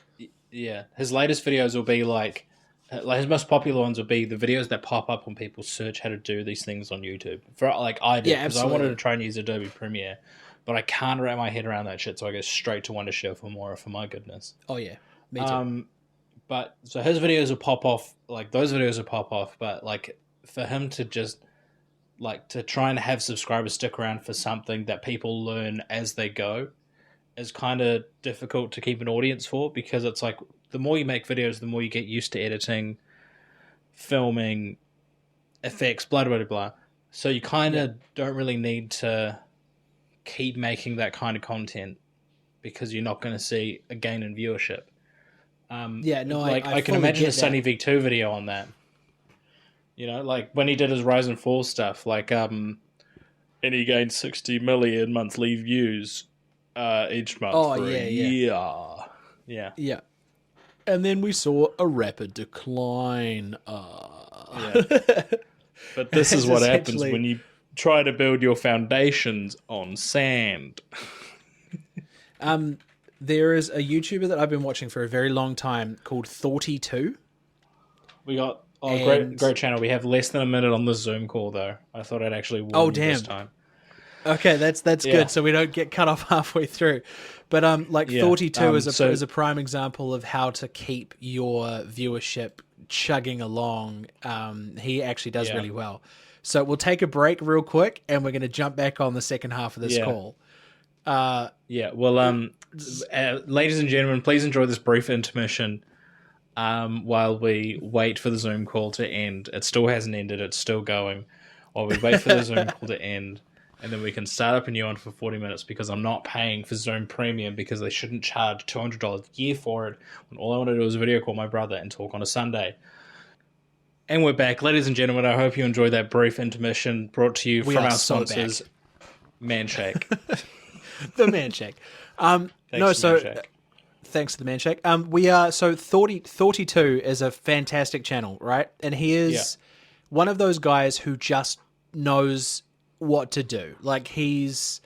his latest videos will be like his most popular ones will be the videos that pop up when people search how to do these things on YouTube. For like I did, because I wanted to try and use Adobe Premiere, but I can't wrap my head around that shit. So I go straight to Wondershare for more. For my goodness. Oh yeah, me too. But so his videos will pop off. Like those videos will pop off. But like for him to just like to try and have subscribers stick around for something that people learn as they go is kind of difficult to keep an audience for, because it's like the more you make videos, the more you get used to editing, filming, effects, blah, blah, blah. So you kind of don't really need to keep making that kind of content because you're not going to see a gain in viewership. I can imagine a Sunny V2 video on that. Like when he did his Rise and Fall stuff, like, and he gained 60 million monthly views each month for a year. Yeah. And then we saw a rapid decline. But this is what happens when you try to build your foundations on sand. There is a YouTuber that I've been watching for a very long time called Thoughty2. We got... great channel. We have less than a minute on the Zoom call, though. I thought I'd actually warn you this time. Okay, that's good, so we don't get cut off halfway through. But Thoughty2 is a prime example of how to keep your viewership chugging along. He actually does really well. So we'll take a break real quick, and we're going to jump back on the second half of this call. Ladies and gentlemen, please enjoy this brief intermission. While we wait for the Zoom call to end. It still hasn't ended, it's still going. While we wait for the Zoom call to end, and then we can start up a new one for 40 minutes, because I'm not paying for Zoom Premium, because they shouldn't charge $200 a year for it, when all I want to do is video call my brother and talk on a Sunday. And we're back. Ladies and gentlemen, I hope you enjoyed that brief intermission brought to you from our sponsors, Manshake. The Manshake. Thanks to the Manshake. Thoughty2 is a fantastic channel, right? And he is one of those guys who just knows what to do. Like he's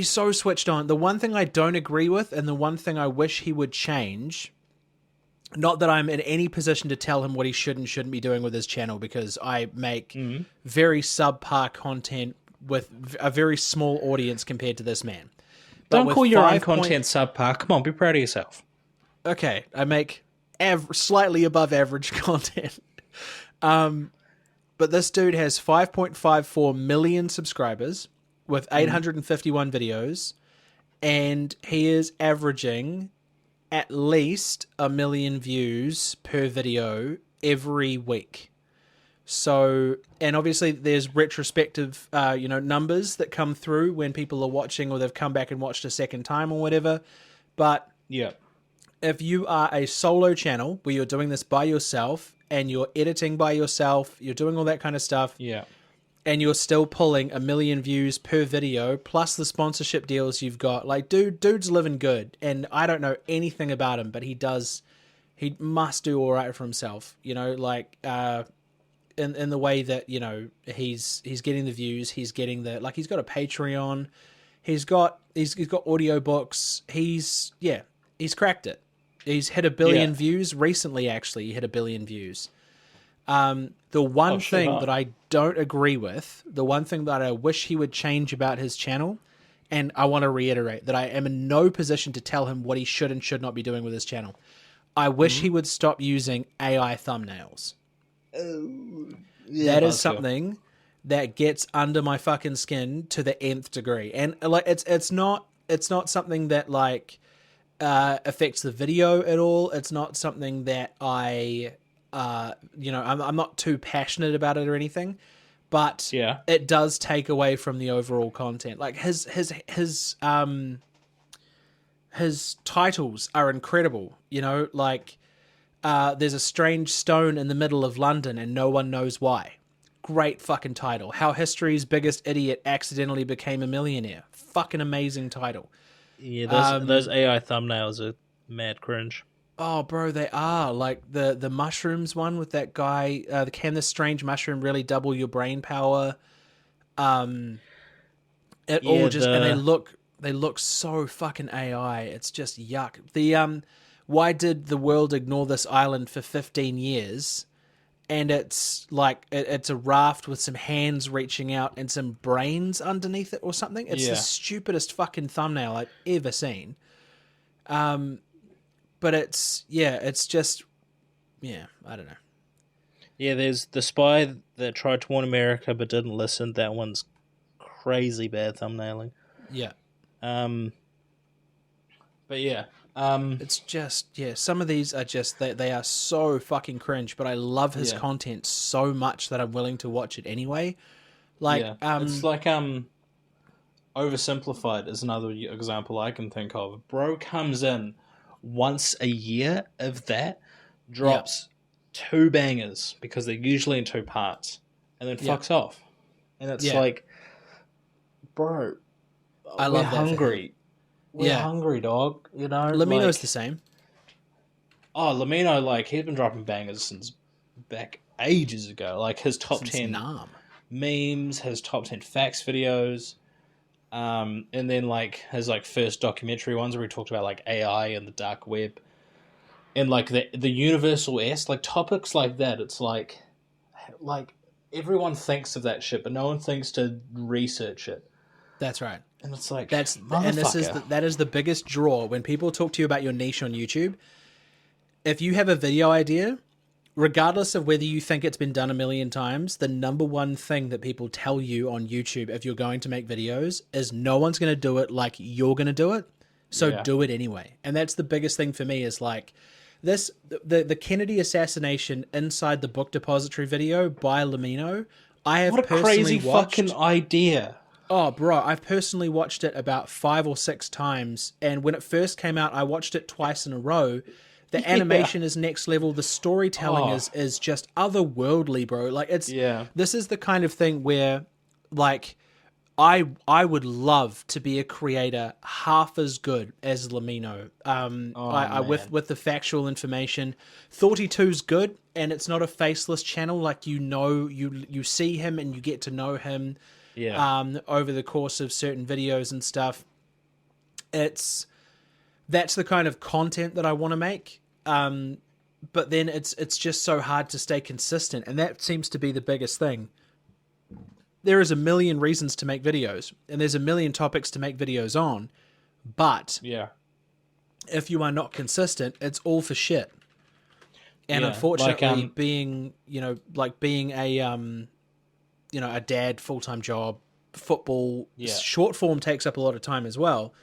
so switched on. The one thing I don't agree with, and the one thing I wish he would change, not that I'm in any position to tell him what he should and shouldn't be doing with his channel, because I make very subpar content with a very small audience compared to this man. Don't call your own content subpar. Come on, be proud of yourself. Okay, I make slightly above average content. But this dude has 5.54 million subscribers with 851 videos, and he is averaging at least 1 million views per video every week. So, and obviously there's retrospective, numbers that come through when people are watching, or they've come back and watched a second time or whatever. But if you are a solo channel where you're doing this by yourself and you're editing by yourself, you're doing all that kind of stuff, Yeah. and you're still pulling 1 million views per video, plus the sponsorship deals you've got, like, dude's living good. And I don't know anything about him, but he must do all right for himself, you know, like, in the way that, you know, he's getting the views, he's getting the, like, he's got a Patreon, he's got audiobooks, he's cracked it. He's hit 1 billion views recently. Actually, he hit 1 billion views. The one thing that I don't agree with, the one thing that I wish he would change about his channel, and I want to reiterate that I am in no position to tell him what he should and should not be doing with his channel. I wish he would stop using AI thumbnails. That is something that gets under my fucking skin to the nth degree, and like it's not something that like affects the video at all. It's not something that I'm not too passionate about it or anything, but it does take away from the overall content. Like his titles are incredible, you know, like there's a strange stone in the middle of London and no one knows why. Great fucking title. How history's biggest idiot accidentally became a millionaire. Fucking amazing title. Yeah, those AI thumbnails are mad cringe. Oh, bro, they are. Like the mushrooms one with that guy. Can this strange mushroom really double your brain power? And they look so fucking AI. It's just yuck. The why did the world ignore this island for 15 years? And it's like it's a raft with some hands reaching out and some brains underneath it or something. It's the stupidest fucking thumbnail I've ever seen. But it's just, I don't know. Yeah, there's the spy that tried to warn America but didn't listen. That one's crazy bad thumbnailing. Yeah. But yeah. It's just, some of these are just, they are so fucking cringe, but I love his content so much that I'm willing to watch it anyway. Like, it's like, Oversimplified is another example I can think of. Bro comes in once a year, if that, drops 2 bangers, because they're usually in 2 parts, and then fucks off. And it's like, bro, I love that hungry. We're hungry, dog. You know, Lamino's the same. Oh, Lamino, like, he's been dropping bangers since back ages ago. Like, his top 10 memes, his top 10 facts videos, and then, like, his, like, first documentary ones where he talked about, like, AI and the dark web. And, like, the universal S, like, topics like that, it's like, everyone thinks of that shit, but no one thinks to research it. That's right. And it's like, that is the biggest draw when people talk to you about your niche on YouTube. If you have a video idea, regardless of whether you think it's been done 1 million times, the number one thing that people tell you on YouTube if you're going to make videos is no one's going to do it like you're going to do it, so do it anyway. And that's the biggest thing for me is like the Kennedy assassination inside the book depository video by Lamino. What a crazy fucking idea. Oh, bro, I've personally watched it about 5 or 6 times, and when it first came out, I watched it twice in a row. The animation is next level. The storytelling is just otherworldly, bro. Like, this is the kind of thing where, like, I would love to be a creator half as good as Lamino. With the factual information. 32's good, and it's not a faceless channel. Like, you see him and you get to know him. Over the course of certain videos and stuff. That's the kind of content that I want to make. But then it's just so hard to stay consistent, and that seems to be the biggest thing. There is 1 million reasons to make videos, and there's 1 million topics to make videos on, but if you are not consistent, it's all for shit. And unfortunately, being a dad, full-time job, football, short form takes up a lot of time as well.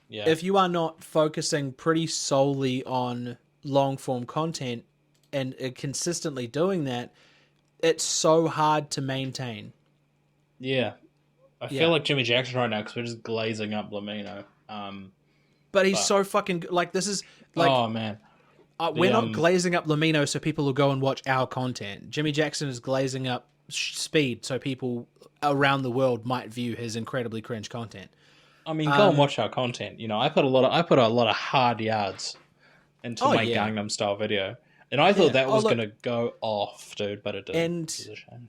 If you are not focusing pretty solely on long-form content and consistently doing that, it's so hard to maintain. I feel like Jimmy Jackson right now because we're just glazing up Lamino. but he's so fucking good. Like, this is like, oh man, we're not glazing up Lamino so people will go and watch our content. Jimmy Jackson is glazing up Speed so people around the world might view his incredibly cringe content. I mean, go and watch our content. You know, I put a lot of hard yards into my Gangnam Style video, and I thought that was gonna go off, dude, but it didn't. And it's a shame.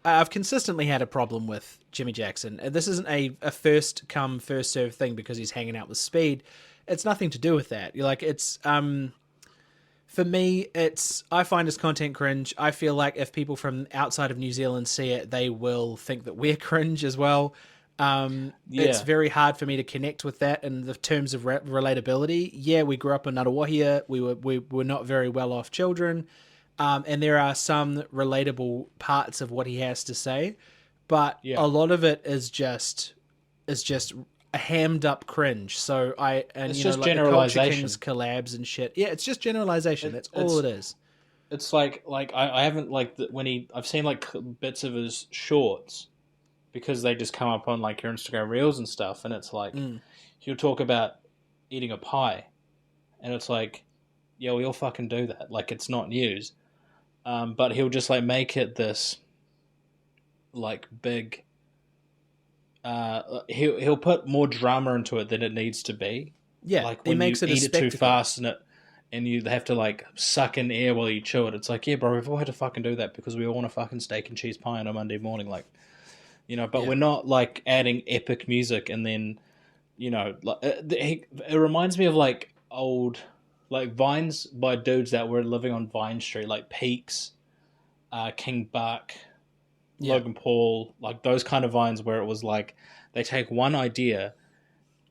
I've consistently had a problem with Jimmy Jackson. And this isn't a first come first serve thing because he's hanging out with Speed. It's nothing to do with that. You're like, it's for me, I find his content cringe. I feel like if people from outside of New Zealand see it, they will think that we're cringe as well. It's very hard for me to connect with that in the terms of relatability. Yeah, we grew up in Ngaruawahia. We were not very well off children. And there are some relatable parts of what he has to say, but a lot of it is just a hammed up cringe. So it's just like generalization, the Culture Kings collabs and shit. Yeah, it's just generalization. That's all it is. It's like I haven't I've seen like bits of his shorts because they just come up on like your Instagram reels and stuff, and it's like he'll talk about eating a pie, and it's like, yeah, we all fucking do that. Like, it's not news. But he'll just like make it this like big. He'll put more drama into it than it needs to be. Yeah, like when you eat it too fast and you have to like suck in air while you chew it. It's like, yeah, bro, we've all had to fucking do that because we all want a fucking steak and cheese pie on a Monday morning, like, you know. But we're not like adding epic music and then, you know, like it reminds me of like old. Like vines by dudes that were living on Vine Street, like Peaks, King Buck, Logan Paul, like those kind of vines where it was like they take one idea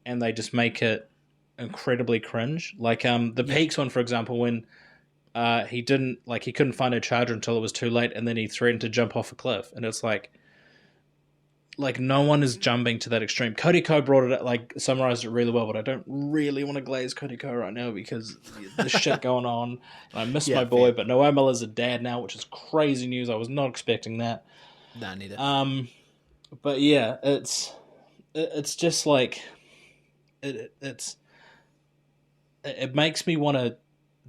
and they just make it incredibly cringe. Like the Peaks one, for example, when he couldn't find a charger until it was too late, and then he threatened to jump off a cliff, and it's like no one is jumping to that extreme. Cody Ko brought it, like, summarized it really well, but I don't really want to glaze Cody Ko right now because there's shit going on. And I miss my boy, but Noel is a dad now, which is crazy news. I was not expecting that. Nah, neither. But yeah, it's just like it makes me want to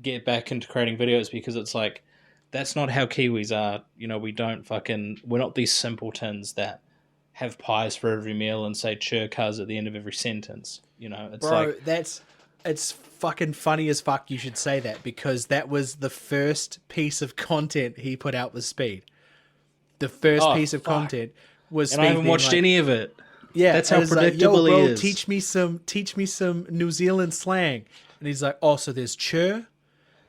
get back into creating videos because it's like that's not how Kiwis are. You know, we're not these simpletons that have pies for every meal and say churkas at the end of every sentence. You know, it's it's fucking funny as fuck you should say that because that was the first piece of content he put out with Speed. The first piece of content was Speed. And I haven't watched any of it. Yeah. That's how predictable he is. Teach me some New Zealand slang. And he's like, oh, so there's chur.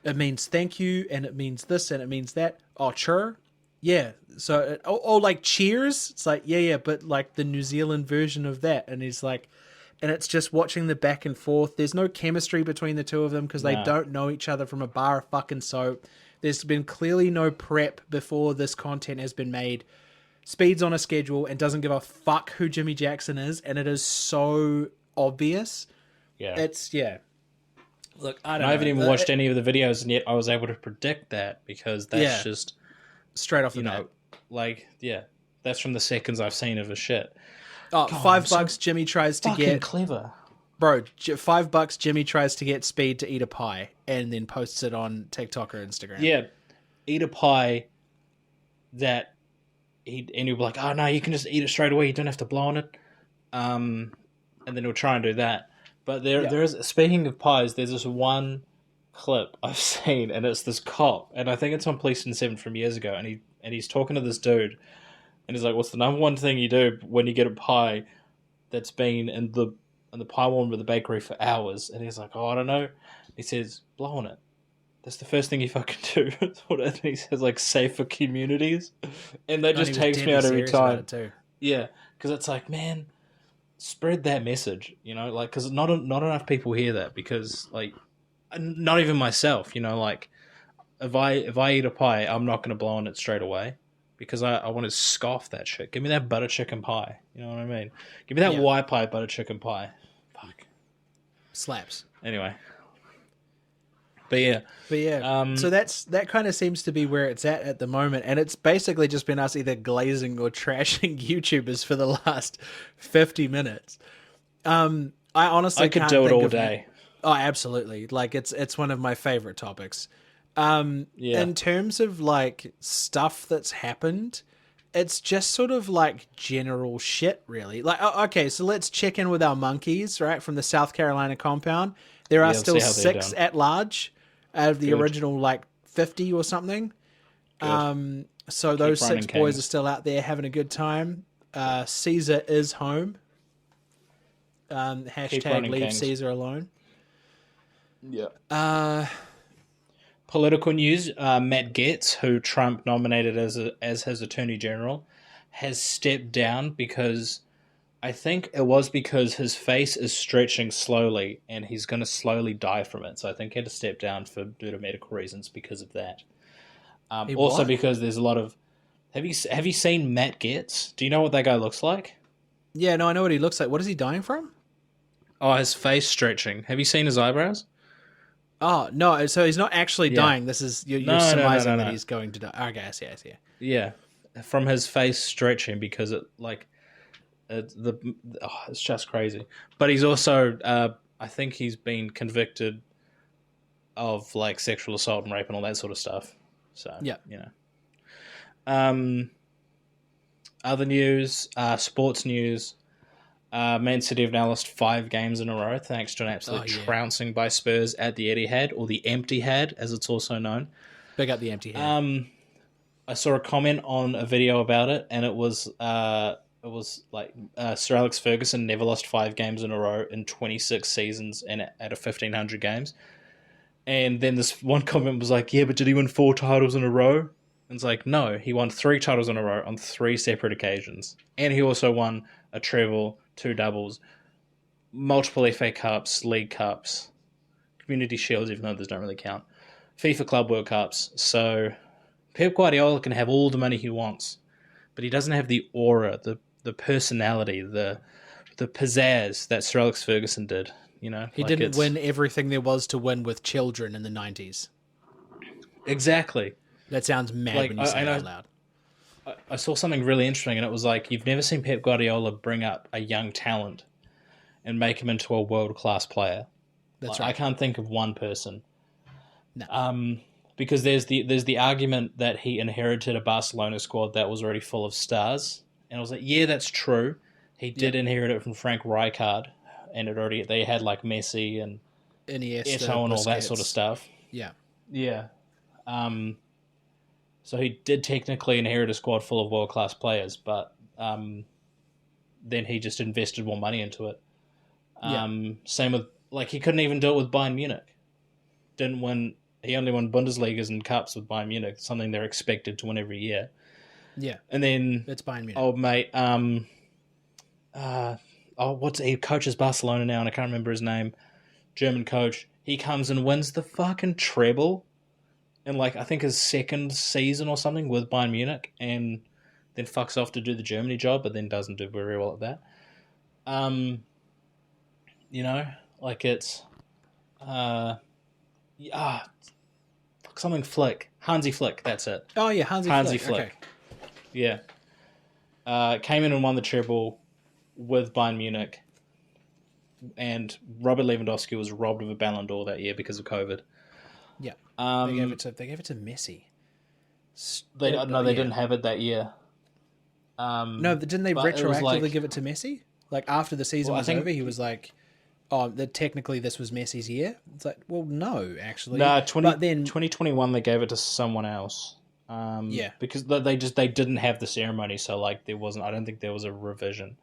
It means thank you, and it means this, and it means that. Oh, chur? Yeah. So, like cheers. It's like, yeah, but like the New Zealand version of that. And he's like, and it's just watching the back and forth. There's no chemistry between the two of them because they don't know each other from a bar of fucking soap. There's been clearly no prep before this content has been made. Speed's on a schedule and doesn't give a fuck who Jimmy Jackson is. And it is so obvious. Yeah. Look, I haven't even watched any of the videos, and yet I was able to predict that because that's just straight off the bat. Like, yeah, that's from the seconds I've seen of his shit. Oh, God, $5 Jimmy tries to get clever, bro. $5 Jimmy tries to get Speed to eat a pie and then posts it on TikTok or Instagram. Yeah, eat a pie that and he'll be like, oh no, you can just eat it straight away. You don't have to blow on it. And then he'll try and do that. But there is, speaking of pies, there's this one clip I've seen, and it's this cop, and I think it's on Police in 7 from years ago, and he's talking to this dude, and he's like, what's the number one thing you do when you get a pie that's been in the pie warmer of the bakery for hours? And he's like, oh, I don't know. He says, blow on it. That's the first thing you fucking do. And he says, like, safe for communities. And that just takes me out every time. Yeah, because it's like, man, spread that message, you know, like, because not enough people hear that, because, like, not even myself, you know, like, if I eat a pie, I'm not going to blow on it straight away, because I want to scoff that shit. Give me that butter chicken pie, you know what I mean? Give me that white pie butter chicken pie. Fuck. Slaps. Anyway. But yeah. So that kind of seems to be where it's at the moment, and it's basically just been us either glazing or trashing YouTubers for the last 50 minutes. I I honestly I could can't do it think all of day. Oh, absolutely. Like it's one of my favorite topics. Yeah. In terms of like stuff that's happened, it's just sort of like general shit, really. Like, okay, so let's check in with our monkeys, right, from the South Carolina compound. There are Yeah, let's still see how they're 6 done. at large out of the Good. original like 50 or something. Good. So Keep those 6 running, boys are Kings. still out there having a good time. Caesar is home. Keep Hashtag running, leave Kings. Caesar alone. Yeah. Political news: Matt Gaetz, who Trump nominated as his attorney general, has stepped down because I think it was because his face is stretching slowly and he's going to slowly die from it. So I think he had to step down due to medical reasons because of that. He Also what? because there's a lot of have you seen Matt Gaetz? Do you know what that guy looks like? Yeah, no, I know what he looks like. What is he dying from? Oh, his face stretching. Have you seen his eyebrows? Oh no, so he's not actually Yeah. dying. This is you're No, surmising that no. he's going to die. Okay, I see. Yeah, from his face stretching because it's just crazy. But he's also I think he's been convicted of like sexual assault and rape and all that sort of stuff. So Yeah. you know. Other news, sports news. Man City have now lost 5 games in a row thanks to an absolute trouncing by Spurs at the Etihad, or the Empty-Had, as it's also known. Big up the empty head. I saw a comment on a video about it, and it was like Sir Alex Ferguson never lost 5 games in a row in 26 seasons and at a 1,500 games. And then this one comment was like, yeah, but did he win 4 titles in a row? And it's like, no, he won 3 titles in a row on 3 separate occasions. And he also won a treble, 2 doubles, multiple FA Cups, League Cups, Community Shields, even though those don't really count, FIFA Club World Cups. So Pep Guardiola can have all the money he wants, but he doesn't have the aura, the personality, the pizzazz that Sir Alex Ferguson did. You know, He didn't win everything there was to win with children in the 90s. Exactly. That sounds mad when you say it out loud. I saw something really interesting, and it was like, you've never seen Pep Guardiola bring up a young talent and make him into a world-class player. That's right. right. I can't think of one person. No. Because there's the argument that he inherited a Barcelona squad that was already full of stars. And I was like, yeah, that's true. He did inherit it from Frank Rijkaard, and they had like Messi and Iniesta, Eto'o and all that Busquets. sort of stuff. Yeah. Yeah. So he did technically inherit a squad full of world-class players, but then he just invested more money into it. Same with, like, he couldn't even do it with Bayern Munich. He only won Bundesligas and cups with Bayern Munich, something they're expected to win every year. Yeah. And then It's Bayern Munich. old mate, he coaches Barcelona now, and I can't remember his name. German coach. He comes and wins the fucking treble in, like, I think his second season or something with Bayern Munich, and then fucks off to do the Germany job, but then doesn't do very well at that. You know, like, it's something Flick. Hansi Flick, that's it. Oh yeah, Hansi Flick. Okay. Yeah. Came in and won the treble with Bayern Munich, and Robert Lewandowski was robbed of a Ballon d'Or that year because of COVID. Yeah. They gave it to Messi. They didn't have it that year. No, didn't they retroactively give it to Messi? Like, after the season was over, he was like, "Oh, technically this was Messi's year." It's like, well, no, actually. No, but then 2021 they gave it to someone else. Because they didn't have the ceremony, so like there wasn't. I don't think there was a revision,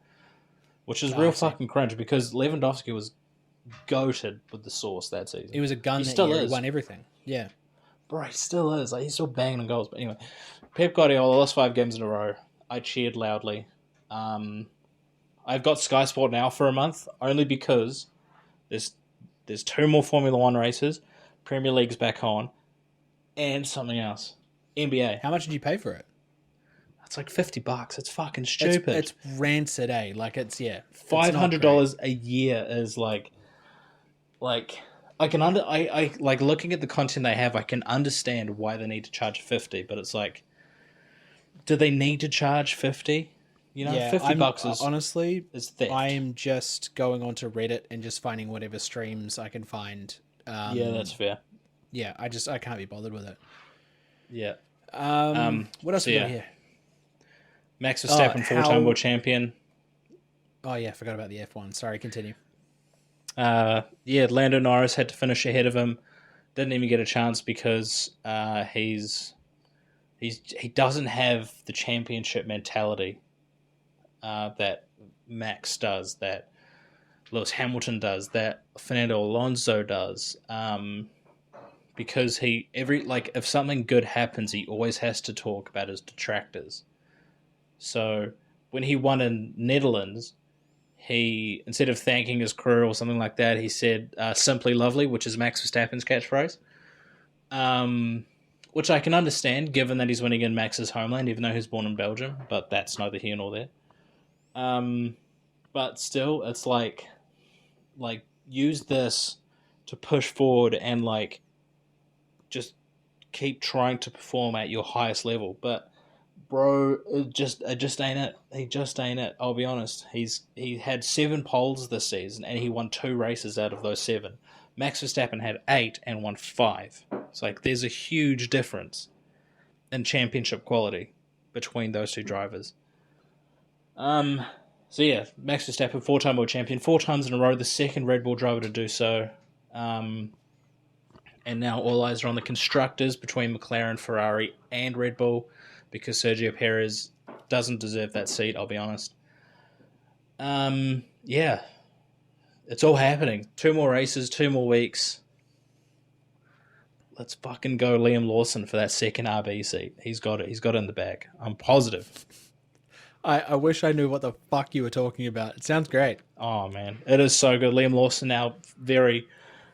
which is real fucking cringe because Lewandowski was goated with the sauce that season. He was a gun. He that still year. is. He won everything. Yeah, bro, he still is. Like, he's still banging on goals. But anyway, Pep Guardiola lost 5 games in a row. I cheered loudly. I've got Sky Sport now for a month only because there's 2 more Formula 1 races, Premier League's back on, and something else. NBA. How much did you pay for it? It's like $50. It's fucking stupid. It's rancid, eh? Like, it's $500 a year is like I can I like, looking at the content they have, I can understand why they need to charge 50, but it's like, do they need to charge 50? You know, Yeah, $50 is honestly, theft. I'm just going onto Reddit and just finding whatever streams I can find. Yeah, that's fair. Yeah, I can't be bothered with it. Yeah. What else So we got yeah, here? Max Verstappen, four-time world champion. Oh yeah, I forgot about the F1. Sorry, continue. Lando Norris had to finish ahead of him. Didn't even get a chance because he doesn't have the championship mentality that Max does, that Lewis Hamilton does, that Fernando Alonso does. Because if something good happens, he always has to talk about his detractors. So when he won in Netherlands, he, instead of thanking his crew or something like that, he said "simply lovely," which is Max Verstappen's catchphrase. Which I can understand, given that he's winning in Max's homeland, even though he's born in Belgium. But that's neither here nor there. But still, it's like use this to push forward and just keep trying to perform at your highest level. But bro, it just ain't it. He just ain't it. I'll be honest. He had 7 poles this season, and he won 2 races out of those 7. Max Verstappen had 8 and won 5. It's like there's a huge difference in championship quality between those 2 drivers. So yeah, Max Verstappen, 4-time world champion, 4 times in a row, the second Red Bull driver to do so. And now all eyes are on the constructors between McLaren, Ferrari, and Red Bull, because Sergio Perez doesn't deserve that seat, I'll be honest. Yeah. It's all happening. 2 more races, 2 more weeks. Let's fucking go Liam Lawson for that second RB seat. He's got it. He's got it in the bag. I'm positive. I wish I knew what the fuck you were talking about. It sounds great. Oh, man. It is so good. Liam Lawson now, very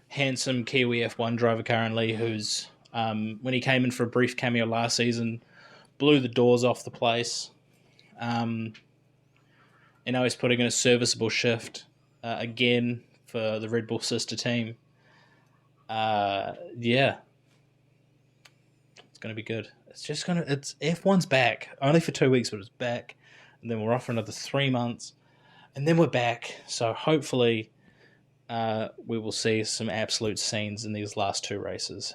handsome Kiwi F1 driver currently, who's, when he came in for a brief cameo last season, blew the doors off the place. And now he's putting in a serviceable shift again for the Red Bull sister team. Yeah. It's going to be good. It's F1's back. Only for 2 weeks, but it's back. And then we're off for another 3 months. And then we're back. So hopefully we will see some absolute scenes in these last 2 races.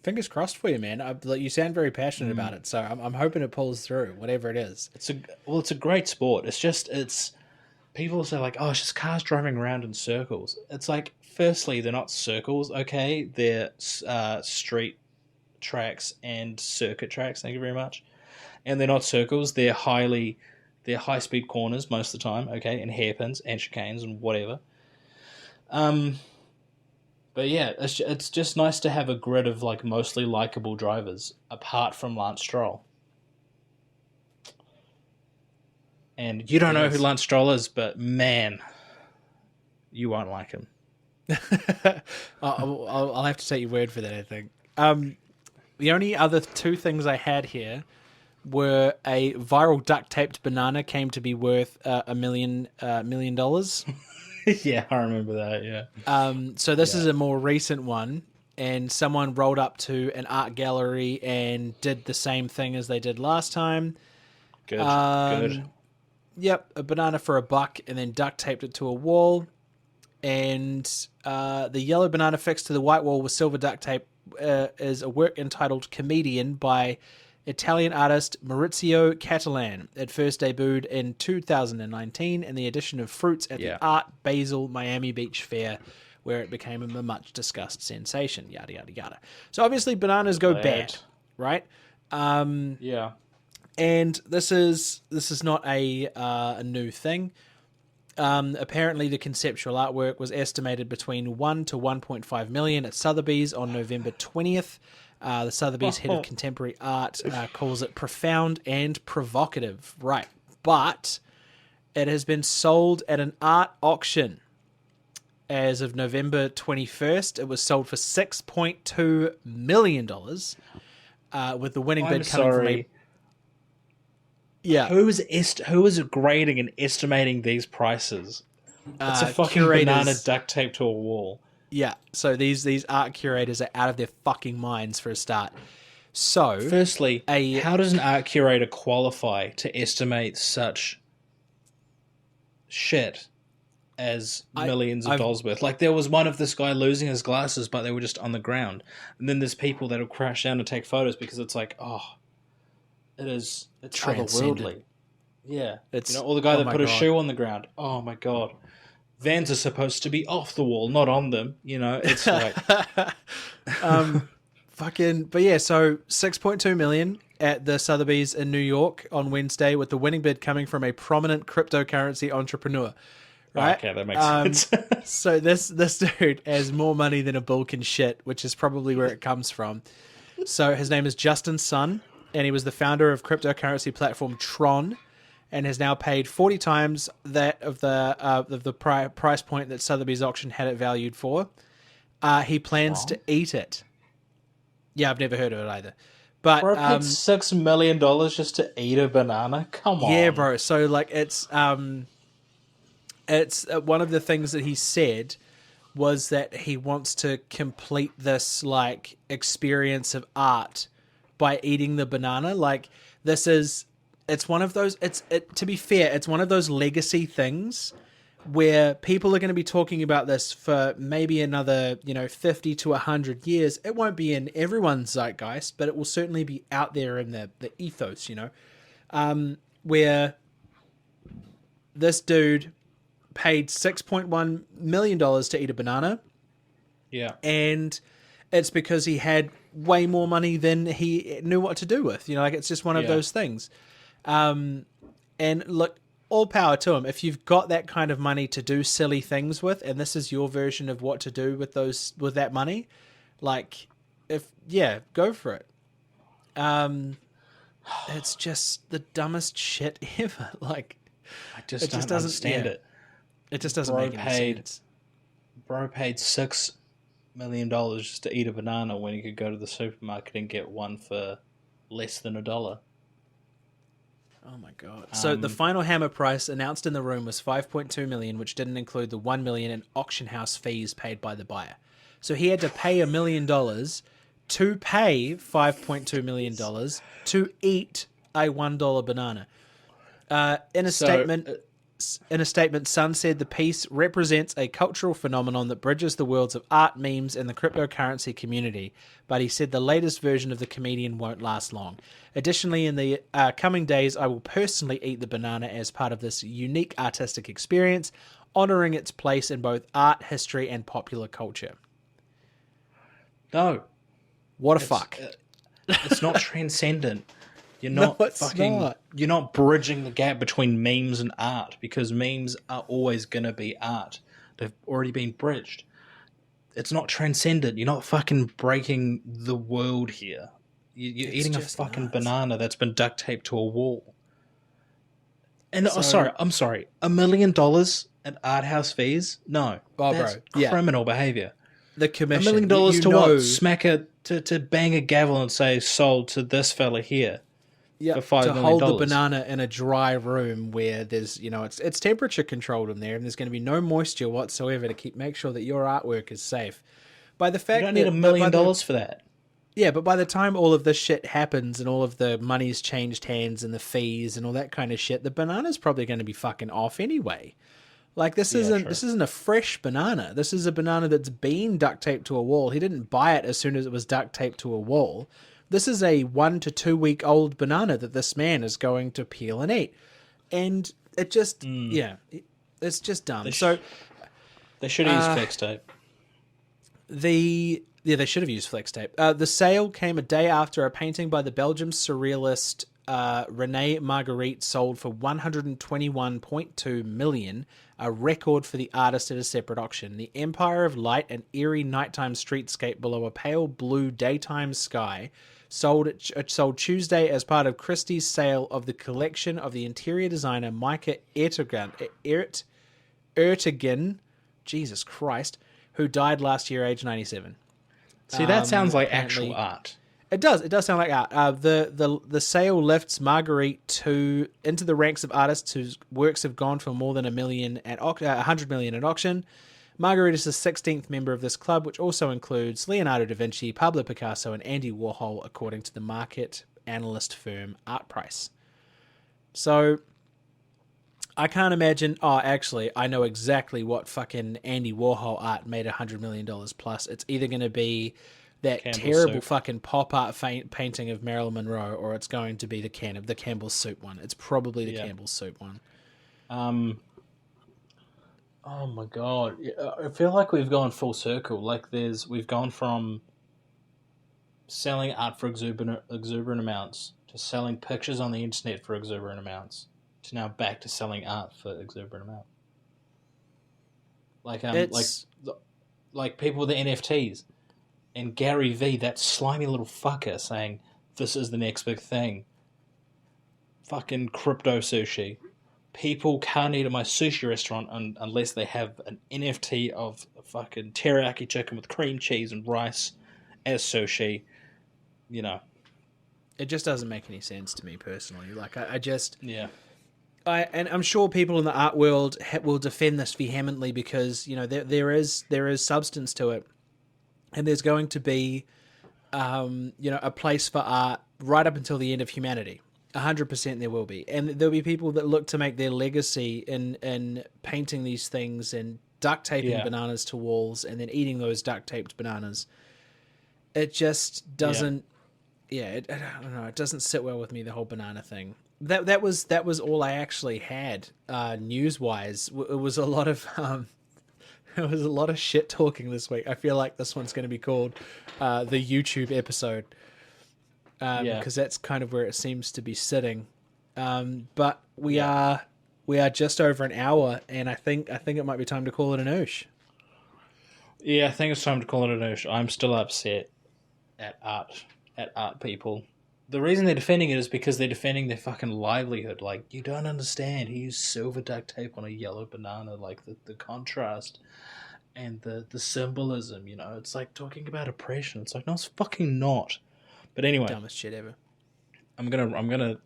Fingers crossed for you, man. You sound very passionate about it, so I'm hoping it pulls through, whatever it is. It's a great sport. It's people say like, oh, it's just cars driving around in circles. It's like, firstly, they're not circles, okay? They're street tracks and circuit tracks. Thank you very much. And they're not circles. They're high speed corners most of the time, okay, and hairpins and chicanes and whatever. But yeah, it's just nice to have a grid of mostly likable drivers, apart from Lance Stroll. And you don't know who Lance Stroll is, but man, you won't like him. I'll have to take your word for that, I think. The only other 2 things I had here were a viral duct-taped banana came to be worth $1 million. Yeah, I remember that, yeah. So this is a more recent one, and someone rolled up to an art gallery and did the same thing as they did last time. Good. Yep, a banana for $1 and then duct taped it to a wall. And the yellow banana fixed to the white wall with silver duct tape is a work entitled Comedian by Italian artist Maurizio Catalan. It first debuted in 2019 in the edition of Fruits at the Art Basel Miami Beach Fair, where it became a much discussed sensation, yada, yada, yada. So obviously bananas go bad, right? Yeah. And this is not a new thing. Apparently, the conceptual artwork was estimated between 1 to 1.5 million at Sotheby's on November 20th. The Sotheby's head of contemporary art calls it profound and provocative. Right. But it has been sold at an art auction as of November 21st. It was sold for $6.2 million, with the winning bid coming from a... Yeah. Who is grading and estimating these prices? It's a fucking curators, banana duct taped to a wall. Yeah, so these art curators are out of their fucking minds for a start. So, firstly, how does an art curator qualify to estimate such shit as millions of dollars worth. Like, there was one of this guy losing his glasses, but they were just on the ground. And then there's people that'll crash down and take photos because it's like, it's otherworldly. Yeah. It's, or the guy that put a shoe on the ground. Oh my God. Vans are supposed to be off the wall, not on them. It's like... But yeah, so 6.2 million at the Sotheby's in New York on Wednesday, with the winning bid coming from a prominent cryptocurrency entrepreneur. Right? Okay, that makes sense. So this dude has more money than a bull can shit, which is probably where it comes from. So his name is Justin Sun, and he was the founder of cryptocurrency platform Tron, and has now paid 40 times that of the price point that Sotheby's auction had it valued for. He plans to eat it. Yeah, I've never heard of it either. But bro paid $6 million just to eat a banana? Come on. Yeah, bro. So like it's one of the things that he said was that he wants to complete this like experience of art by eating the banana. Like it's one of those, to be fair, it's one of those legacy things where people are going to be talking about this for maybe another, 50 to 100 years. It won't be in everyone's zeitgeist, but it will certainly be out there in the ethos, where this dude paid $6.1 million to eat a banana. Yeah. And it's because he had way more money than he knew what to do with. It's just one of those things. And look, all power to him. If you've got that kind of money to do silly things with, and this is your version of what to do with that money, go for it. It's just the dumbest shit ever. I just don't understand it. It just doesn't make any sense. Bro paid $6 million just to eat a banana when he could go to the supermarket and get one for less than $1. Oh my God. So the final hammer price announced in the room was $5.2 million, which didn't include the $1 million in auction house fees paid by the buyer. So he had to pay $1 million to pay $5.2 million to eat a $1 banana. In a statement, Sun said the piece represents a cultural phenomenon that bridges the worlds of art, memes, and the cryptocurrency community, but he said the latest version of the comedian won't last long. Additionally, in the coming days, I will personally eat the banana as part of this unique artistic experience, honoring its place in both art, history, and popular culture. No. What a fuck. It's not transcendent. You're not You're not bridging the gap between memes and art, because memes are always going to be art. They've already been bridged. It's not transcendent. You're not fucking breaking the world here. You're eating a fucking banana that's been duct taped to a wall. And I'm sorry, $1 million in art house fees? No, that's criminal behavior. The commission, $1 million to what? Smack it to bang a gavel and say sold to this fella here. Yeah, to hold the banana in a dry room where there's, it's temperature controlled in there, and there's going to be no moisture whatsoever to make sure that your artwork is safe. By the fact you don't need $1 million for that. Yeah, but by the time all of this shit happens and all of the money's changed hands and the fees and all that kind of shit, the banana's probably going to be fucking off anyway. This isn't a fresh banana. This is a banana that's been duct taped to a wall. He didn't buy it as soon as it was duct taped to a wall. This is a 1 to 2 week old banana that this man is going to peel and eat. And it just, it's just dumb. They should have used flex tape. They should have used flex tape. The sale came a day after a painting by the Belgian surrealist Rene Magritte sold for $121.2 million, a record for the artist at a separate auction. The Empire of Light, an eerie nighttime streetscape below a pale blue daytime sky, sold Tuesday as part of Christie's sale of the collection of the interior designer Micah Ertegun, Jesus Christ, who died last year, age 97. See, that sounds like actual art. It does sound like art. The sale lifts Marguerite into the ranks of artists whose works have gone for more than $100 million at auction. Marguerite is the 16th member of this club, which also includes Leonardo da Vinci, Pablo Picasso, and Andy Warhol, according to the market analyst firm ArtPrice. So, I can't imagine. Oh, actually, I know exactly what fucking Andy Warhol art made $100 million plus. It's either going to be that Campbell terrible soup. fucking pop art painting of Marilyn Monroe, or it's going to be the Campbell soup one. It's probably the Yeah. Campbell soup one. Oh my god! I feel like we've gone full circle. Like we've gone from selling art for exuberant amounts to selling pictures on the internet for exuberant amounts to now back to selling art for exuberant amounts. Like It's like people with the NFTs and Gary V, that slimy little fucker, saying this is the next big thing. Fucking crypto sushi. People can't eat at my sushi restaurant unless they have an NFT of a fucking teriyaki chicken with cream cheese and rice as sushi. You know. it just doesn't make any sense to me personally. Like I just Yeah. and I'm sure people in the art world will defend this vehemently because there is substance to it, and there's going to be a place for art right up until the end of humanity. 100% there will be, and there'll be people that look to make their legacy in painting these things and duct taping Yeah. bananas to walls and then eating those duct taped bananas. It just Yeah. doesn't. Yeah, I don't know. It doesn't sit well with me, the whole banana thing. That was all I actually had news wise. It was a lot of it was a lot of shit talking this week. I feel like this one's going to be called the YouTube episode Yeah. because that's kind of where it seems to be sitting. But we are just over an hour, and I think it might be time to call it an oosh. Yeah, I think it's time to call it an oosh. I'm still upset at art people. The reason they're defending it is because they're defending their fucking livelihood. Like, you don't understand. He used silver duct tape on a yellow banana. Like, the contrast and the symbolism, It's like talking about oppression. It's like, no, it's fucking not. But anyway, Dumbest shit ever.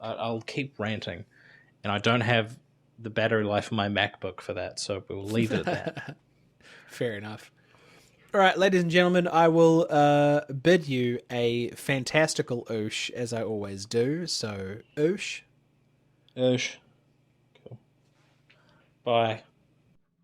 I'll keep ranting. And I don't have the battery life of my MacBook for that, so we'll leave it at that. Fair enough. All right, ladies and gentlemen, I will bid you a fantastical oosh, as I always do. So, oosh. Oosh. Cool. Bye.